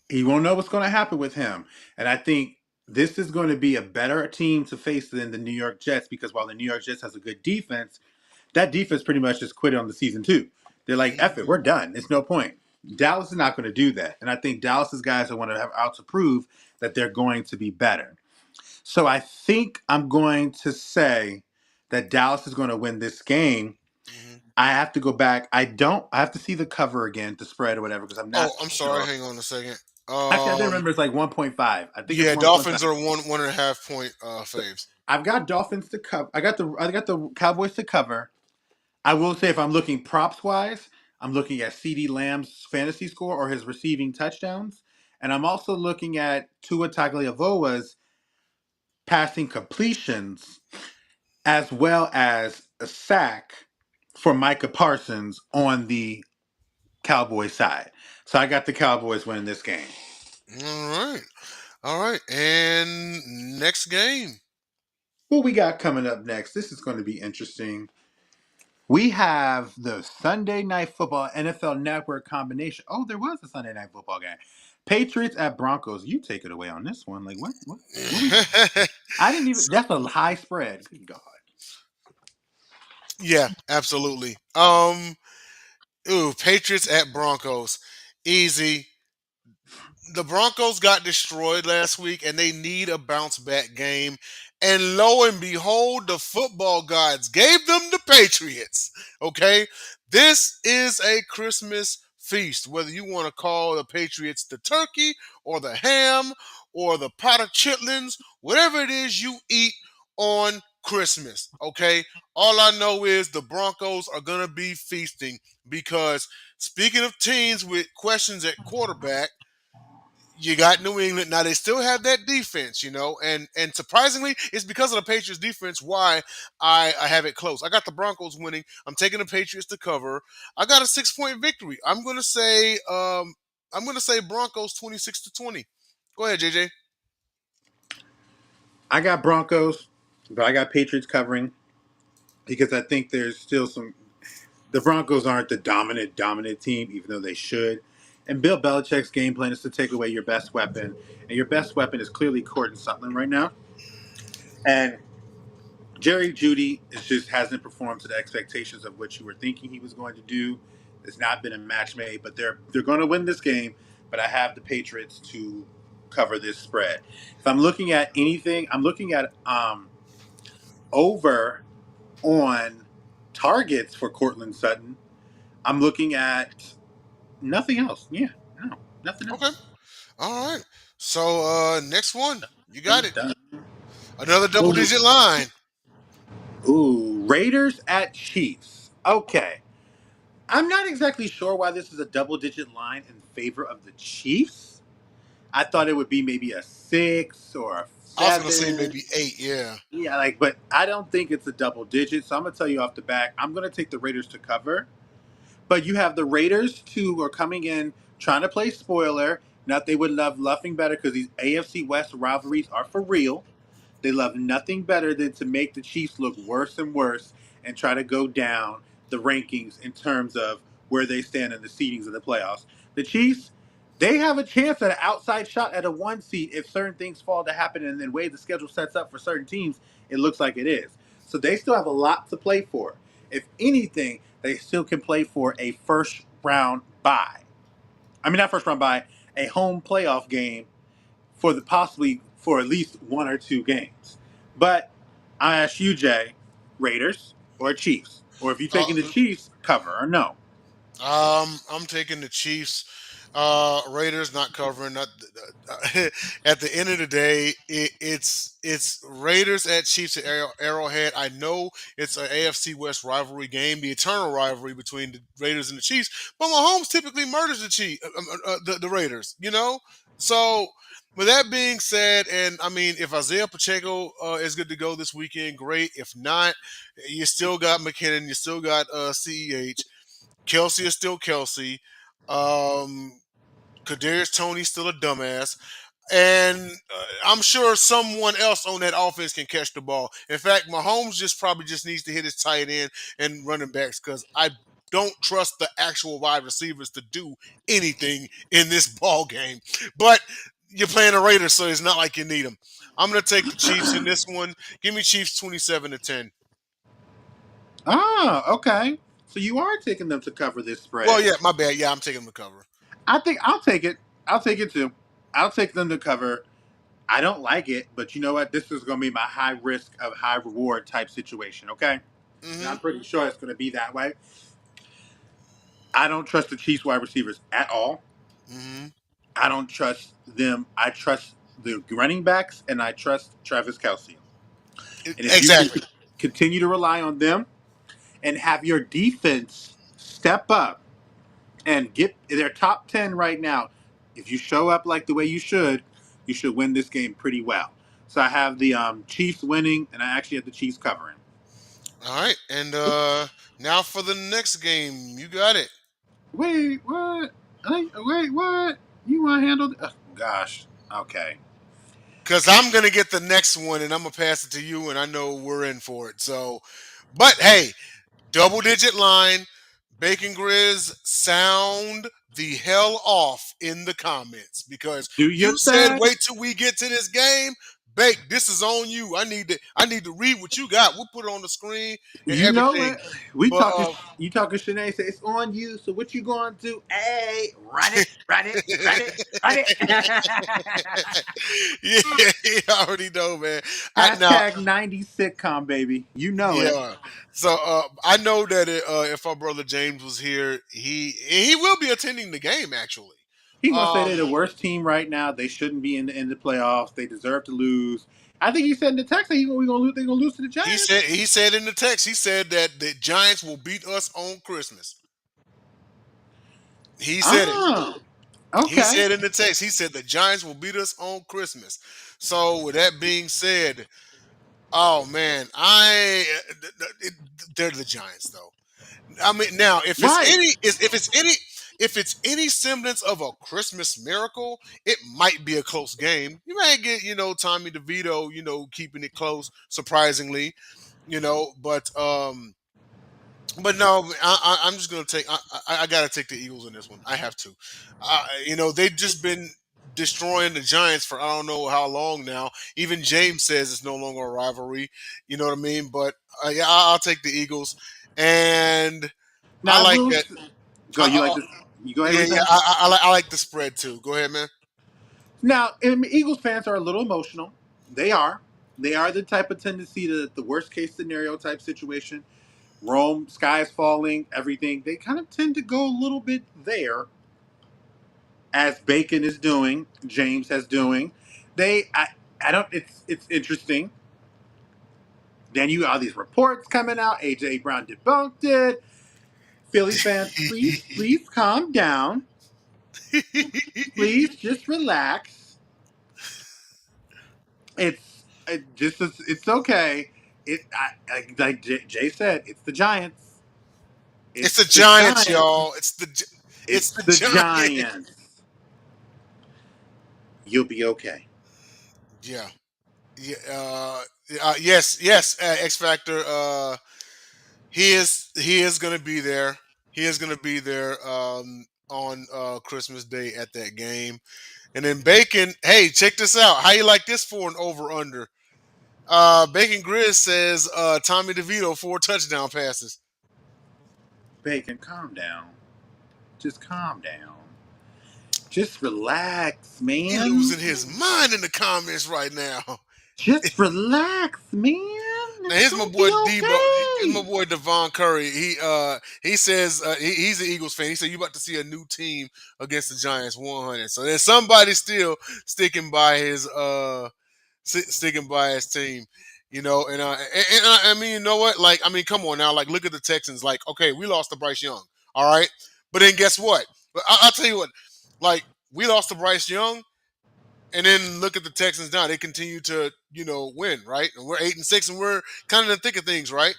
He won't know what's going to happen with him. And I think this is going to be a better team to face than the New York Jets because while the New York Jets has a good defense, that defense pretty much just quit on the season too. They're like, F it, Mhm. we're done. It's no point. Dallas is not going to do that. And I think Dallas's guys are want to have out to prove that they're going to be better. So I think I'm going to say that Dallas is going to win this game. Hmm. I have to go back. I don't. I have to see the cover again, the spread or whatever, because I'm Oh, not I'm sorry. sure. Hang on a second. Actually, I did remember it's like 1.5. I think it's Yeah, 1.5. Dolphins are 1.5 point So faves. I've got Dolphins to cover. I got the Cowboys to cover. I will say if I'm looking props wise, I'm looking at CD Lamb's fantasy score or his receiving touchdowns, and I'm also looking at Tua Tagovailoa's passing completions as well as a sack for Micah Parsons on the Cowboys side. So I got the Cowboys winning this game. All right, all right. And next game. What we got coming up next? This is going to be interesting. We have the Sunday Night Football NFL Network combination. Oh, there was a Sunday Night Football game. Patriots at Broncos. You take it away on this one. Like what? What we? I didn't even. That's a high spread. Good God. Yeah, absolutely. Patriots at Broncos. Easy. The Broncos got destroyed last week and they need a bounce back game. And lo and behold, the football gods gave them the Patriots. Okay? This is a Christmas feast. Whether you want to call the Patriots the turkey or the ham or the pot of chitlins, whatever it is you eat on Christmas. Okay? All I know is the Broncos are going to be feasting because speaking of teams with questions at quarterback, you got New England. Now they still have that defense, and surprisingly, it's because of the Patriots defense why I have it close. I got the Broncos winning. I'm taking the Patriots to cover. I got a 6 point victory. I'm gonna say Broncos 26-20. Go ahead, JJ. I got Broncos, but I got Patriots covering because I think there's still some. The Broncos aren't the dominant team, even though they should. And Bill Belichick's game plan is to take away your best weapon, and your best weapon is clearly Cortland Sutton right now. And Jerry Judy is just hasn't performed to the expectations of what you were thinking he was going to do. It's not been a match made, but they're going to win this game. But I have the Patriots to cover this spread. If I'm looking at anything, I'm looking at over on targets for Cortland Sutton. I'm looking at nothing else. Yeah, no, nothing Okay. else. All right. So next one, you got Things it. done. Another double Ooh, digit line. Raiders at Chiefs. Okay. I'm not exactly sure why this is a double digit line in favor of the Chiefs. I thought it would be maybe a 6 or a I was gonna say 7. maybe 8. Yeah. Yeah, but I don't think it's a double digit. So I'm gonna tell you off the back. I'm gonna take the Raiders to cover. But you have the Raiders too who are coming in trying to play spoiler. Not they would love nothing better because these AFC West rivalries are for real. They love nothing better than to make the Chiefs look worse and worse and try to go down the rankings in terms of where they stand in the seedings of the playoffs. The Chiefs, they have a chance at an outside shot at a 1 seed if certain things fall to happen and the way the schedule sets up for certain teams, it looks like it is. So they still have a lot to play for. If anything, they still can play for a first round bye. I mean, not first round bye, a home playoff game for the possibly for at least 1 or 2 games. But I ask you, Jay, Raiders or Chiefs, or if you're Uh, taking the Chiefs, cover or no? I'm taking the Chiefs. Raiders not covering. Not at the end of the day, it's Raiders at Chiefs at Arrowhead. I know it's an AFC West rivalry game, the eternal rivalry between the Raiders and the Chiefs. But Mahomes typically murders the the Raiders. So. With that being said, and I mean, if Isaiah Pacheco is good to go this weekend, great. If not, you still got McKinnon, you still got CEH. Kelsey is still Kelsey. Um, Kadarius Tony's still a dumbass. And I'm sure someone else on that offense can catch the ball. In fact, Mahomes probably just needs to hit his tight end and running backs because I don't trust the actual wide receivers to do anything in this ball game. But you're playing a Raiders, so it's not like you need them. I'm going to take the Chiefs in this one. Give me Chiefs 27-10. Okay. So you are taking them to cover this Well, spread. yeah, my bad. Yeah, I'm taking the cover. I think I'll take it. I'll take it too. I'll take them to cover. I don't like it, but you know what? This is going to be my high risk of high reward type situation, okay? And Mm-hmm. I'm pretty sure it's going to be that way. I don't trust the Chiefs wide receivers at all. Mm-hmm. I don't trust them. I trust the running backs and I trust Travis Kelsey. And if you can Exactly. continue to rely on them and have your defense step up and get their top 10 right now, if you show up like the way you should win this game pretty well. So I have the Chiefs winning, and I actually have the Chiefs covering. All right, and now for the next game, you got it. Wait, what? Wait, what? You want to handle? Oh, gosh. Okay. Because I'm gonna get the next one, and I'm gonna pass it to you, and I know we're in for it. So, but hey, double digit line, Bacon Grizz, sound the hell off in the comments because Do your you said thing. wait till we get to this game. Bake, this is on you. I need to read what you got. We'll put it on the screen and You know everything. it. We But talking. You talking Shanae? Say it's on you. So what you going to do? Hey, run it, run it, run it, run it. yeah, you already know, man. Now, Hashtag 90s sitcom, baby. You know it. yeah. So I know that if our brother James was here, he will be attending the game actually. He gonna say they're Um, the worst team right now. They shouldn't be in the playoffs. They deserve to lose. I think he said in the text that we gonna lose. They gonna lose to the Giants. he said in the text, he said that the Giants will beat us on Christmas. He said it. Oh, He okay. said in the text, he said the Giants will beat us on Christmas. So with that being said, oh man, they're the Giants though. I mean, now Right. if it's any semblance of a Christmas miracle, it might be a close game. You might get Tommy DeVito keeping it close, surprisingly, but no, I'm just gonna take. I gotta take the Eagles in this one. I have to. They've just been destroying the Giants for I don't know how long now. Even James says it's no longer a rivalry. You know what I mean? But yeah, I'll take the Eagles, and I Now I like will that. go. You like this? You go ahead. Yeah, What you yeah, say? I like the spread too. Go ahead, man. Now, Eagles fans are a little emotional. They are. They are the type of tendency to the worst case scenario type situation. Rome, sky is falling, everything. They kind of tend to go a little bit there, as Bacon is doing, James has doing. I don't. It's interesting. Then you got all these reports coming out. AJ Brown debunked it. Philly fans, please calm down. Please just relax. It's okay. Like Jay said, it's the Giants. It's the It's the Giants, Giants. y'all. It's It's the the Giants. Giants. You'll be okay. Yeah. Yeah, yes, yes, X Factor. He is gonna be there. He is gonna be there on Christmas Day at that game. And then Bacon, hey, check this out. How you like this for an over under? Bacon Grizz says Tommy DeVito 4 touchdown passes. Bacon, calm down. Just calm down. Just relax, He man. losing his mind in the comments right now. Just relax, man. Now It's here's my gonna boy be Debo. Here's my okay. boy Devon Curry. He says he's an Eagles fan. He said you about to see a new team against the Giants 100. So there's somebody still sticking by his sticking by his team. I mean, you know what? Like, I mean, come on now. Like, look at the Texans. Like, okay, we lost to Bryce Young. All right. But then guess what? I'll tell you what, like, we lost to Bryce Young, and then look at the Texans now. They continue to, win, right? And we're 8-6, and we're kind of in the thick of things, right?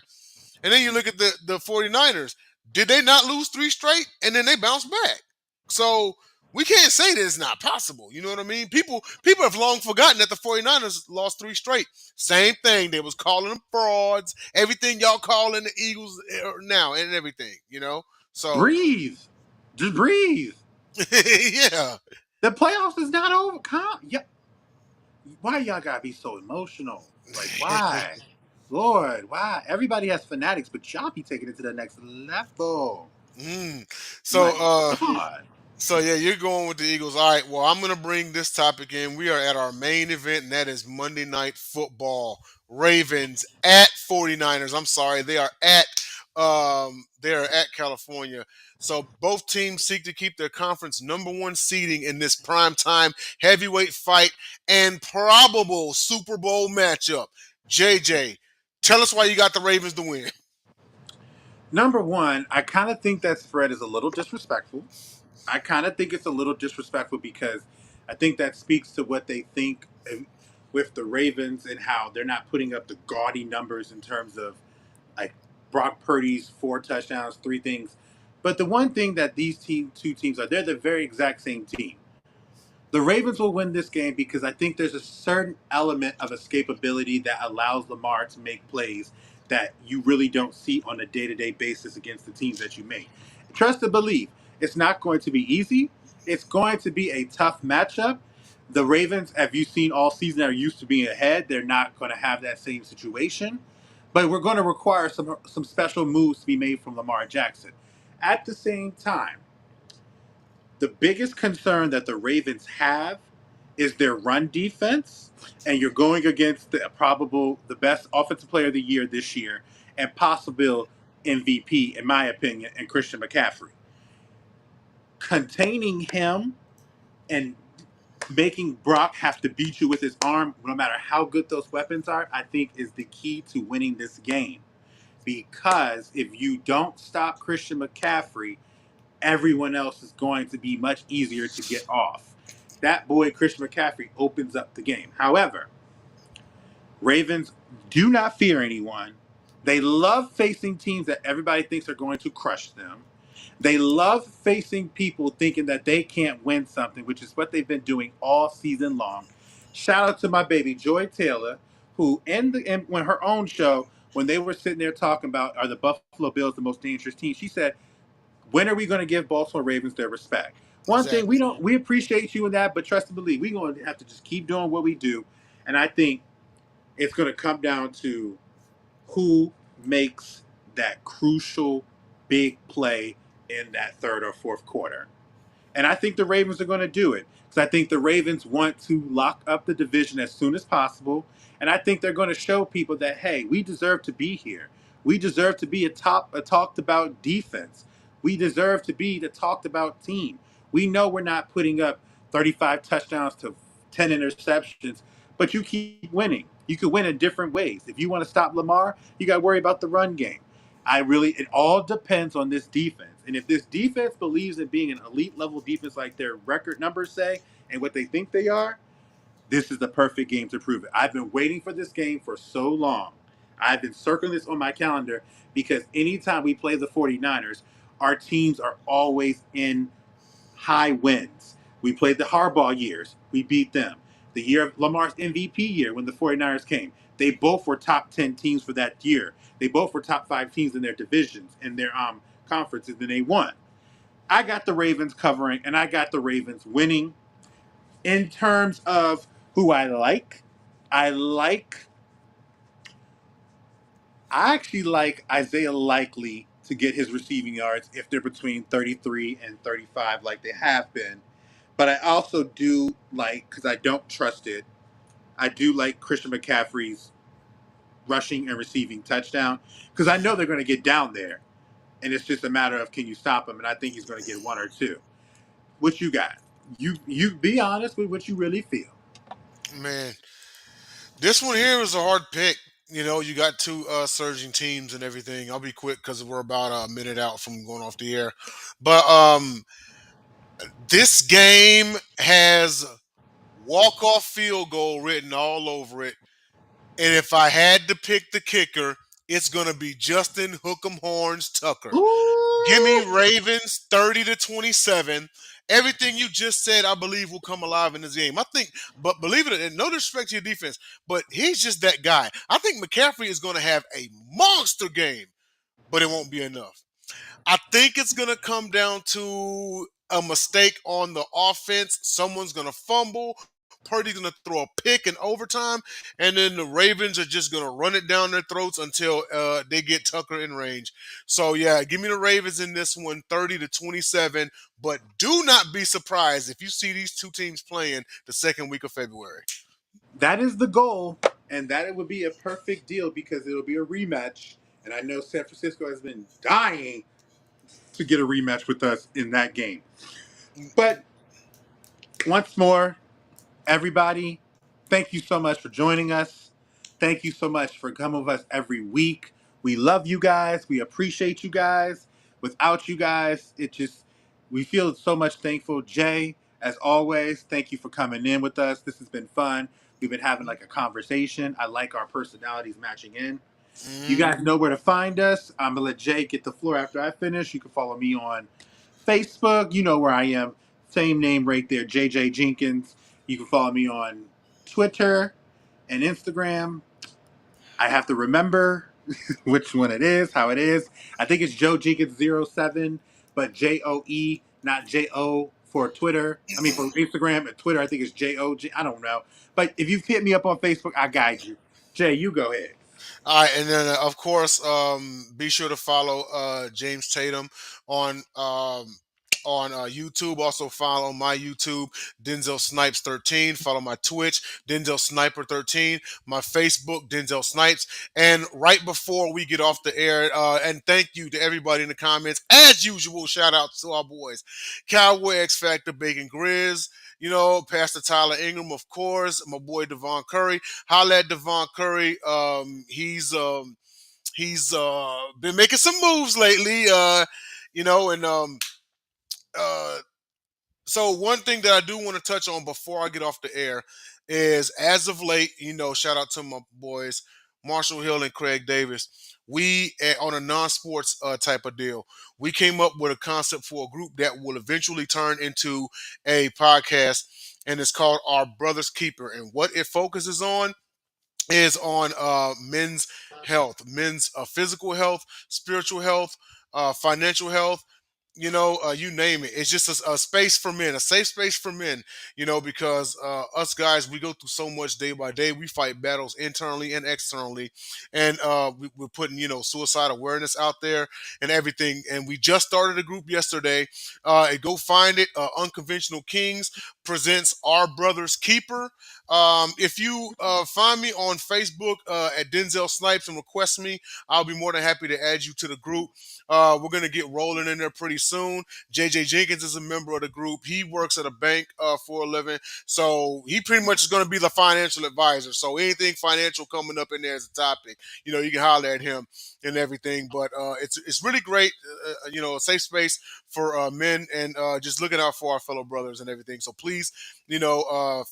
And then you look at the 49ers. Did they not lose 3 straight? And then they bounced back. So we can't say that it's not possible. You know what I mean? People have long forgotten that the 49ers lost 3 straight. Same thing. They was calling them frauds. Everything y'all calling the Eagles now and everything. So Breathe. Just breathe. yeah. The playoffs is not over. Calm. Yeah. Why y'all gotta be so emotional? Like why? Lord, why? Everybody has fanatics, but y'all be taking it to the next level. Mm. So My God. So yeah, you're going with the Eagles. All right. Well, I'm going to bring this topic in. We are at our main event, and that is Monday Night Football. Ravens at 49ers. I'm sorry, they are at California. So both teams seek to keep their conference number one seeding in this prime time heavyweight fight and probable Super Bowl matchup. JJ, tell us why you got the Ravens to win. Number one, I kind of think that spread is a little disrespectful. I kind of think it's a little disrespectful because I think that speaks to what they think with the Ravens and how they're not putting up the gaudy numbers in terms of like Brock Purdy's 4 touchdowns, 3 things. But the one thing that these two teams are, they're the very exact same team. The Ravens will win this game because I think there's a certain element of escapability that allows Lamar to make plays that you really don't see on a day-to-day basis against the teams that you make. Trust and believe, it's not going to be easy. It's going to be a tough matchup. The Ravens, have you seen all season, are used to being ahead. They're not going to have that same situation. But we're going to require some special moves to be made from Lamar Jackson. At the same time, the biggest concern that the Ravens have is their run defense, and you're going against the best offensive player of the year this year and possible MVP, in my opinion, and Christian McCaffrey. Containing him and making Brock have to beat you with his arm, no matter how good those weapons are, I think is the key to winning this game. Because if you don't stop Christian McCaffrey, everyone else is going to be much easier to get off. That boy, Christian McCaffrey, opens up the game. However, Ravens do not fear anyone. They love facing teams that everybody thinks are going to crush them. They love facing people thinking that they can't win something, which is what they've been doing all season long. Shout out to my baby Joy Taylor, who when her own show, when they were sitting there talking about are the Buffalo Bills the most dangerous team, she said, when are we going to give Baltimore Ravens their respect? One thing Exactly. we appreciate you in that, but trust and believe, we're going to have to just keep doing what we do. And I think it's going to come down to who makes that crucial big play in that third or fourth quarter. And I think the Ravens are going to do it because I think the Ravens want to lock up the division as soon as possible. And I think they're going to show people that, hey, we deserve to be here. We deserve to be a talked about defense. We deserve to be the talked about team. We know we're not putting up 35 touchdowns to 10 interceptions, but you keep winning. You could win in different ways. If you want to stop Lamar, you got to worry about the run game. It all depends on this defense. And if this defense believes in being an elite level defense like their record numbers say and what they think they are, this is the perfect game to prove it. I've been waiting for this game for so long. I've been circling this on my calendar because anytime we play the 49ers, our teams are always in high wins. We played the Harbaugh years, we beat them. The year of Lamar's MVP year when the 49ers came, they both were top 10 teams for that year. They both were top 5 teams in their divisions and their conferences, and they won. I got the Ravens covering, and I got the Ravens winning. In terms of who I like, I actually like Isaiah Likely to get his receiving yards if they're between 33 and 35, like they have been. But I also do like, because I don't trust it, I do like Christian McCaffrey's rushing and receiving touchdown because I know they're going to get down there. And it's just a matter of can you stop him? And I think he's going to get one or two. What you got? You be honest with what you really feel. Man, this one here is a hard pick. You know, you got two surging teams and everything. I'll be quick because we're about a minute out from going off the air. But this game has walk-off field goal written all over it. And if I had to pick the kicker, it's going to be Justin Hook'em Horns Tucker. Give me Ooh. Ravens 30-27. Everything you just said, I believe, will come alive in this game. I think, but believe it or not, no disrespect to your defense, but he's just that guy. I think McCaffrey is going to have a monster game, but it won't be enough. I think it's going to come down to a mistake on the offense. Someone's going to fumble. Purdy's going to throw a pick in overtime, and then the Ravens are just going to run it down their throats until they get Tucker in range. So yeah, give me the Ravens in this one, 30-27. But do not be surprised if you see these two teams playing the second week of February. That is the goal, and that it would be a perfect deal because it'll be a rematch. And I know San Francisco has been dying to get a rematch with us in that game. But once more, everybody, thank you so much for joining us. Thank you so much for coming with us every week. We love you guys. We appreciate you guys. Without you guys, we feel so much thankful. Jay, as always, thank you for coming in with us. This has been fun. We've been having like a conversation. I like our personalities matching in. You Mm-hmm. guys know where to find us. I'm going to let Jay get the floor after I finish. You can follow me on Facebook. You know where I am. Same name right there, JJ Jenkins. You can follow me on Twitter and Instagram. I have to remember which one it is, how it is. I think it's Joe Jenkins 07, but JOE, not JO for Twitter. I mean, for Instagram and Twitter, I think it's JOG. I don't know. But if you hit me up on Facebook, I guide you. Jay, you go ahead. All right, and then of course, be sure to follow James Tatum on YouTube. Also follow my YouTube, Denzel Snipes 13. Follow my Twitch, Denzel Sniper 13. My Facebook, Denzel Snipes. And right before we get off the air, and thank you to everybody in the comments as usual. Shout out to our boys, Cowboy X Factor, Bacon Grizz. Pastor Tyler Ingram, of course, my boy Devon Curry. Holla at Devon Curry. He's been making some moves lately. And uh, so one thing that I do want to touch on before I get off the air is, as of late, shout out to my boys Marshall Hill and Craig Davis. We on a non-sports type of deal. We came up with a concept for a group that will eventually turn into a podcast, and it's called Our Brother's Keeper. And what it focuses on is on men's health, men's physical health, spiritual health, financial health. You name it. It's just a space for men, a safe space for men. Because us guys, we go through so much day by day. We fight battles internally and externally, and we're putting suicide awareness out there and everything. And we just started a group yesterday. Go find it. Unconventional Kings presents Our Brother's Keeper. If you find me on Facebook at Denzel Snipes and request me, I'll be more than happy to add you to the group. We're going to get rolling in there pretty soon. JJ Jenkins is a member of the group. He works at a bank for a living. So he pretty much is going to be the financial advisor. So anything financial coming up in there as a topic, you can holler at him and everything. But it's really great, a safe space for men, and just looking out for our fellow brothers and everything. So please,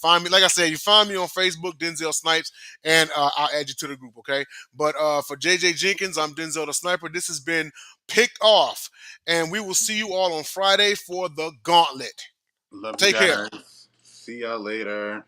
find me. Like I said, you find me on Facebook, Denzel Snipes, and I'll add you to the group, okay? But for JJ Jenkins, I'm Denzel the Sniper. This has been Picked Off, and we will see you all on Friday for the Gauntlet. Love you Take care. guys. See y'all later.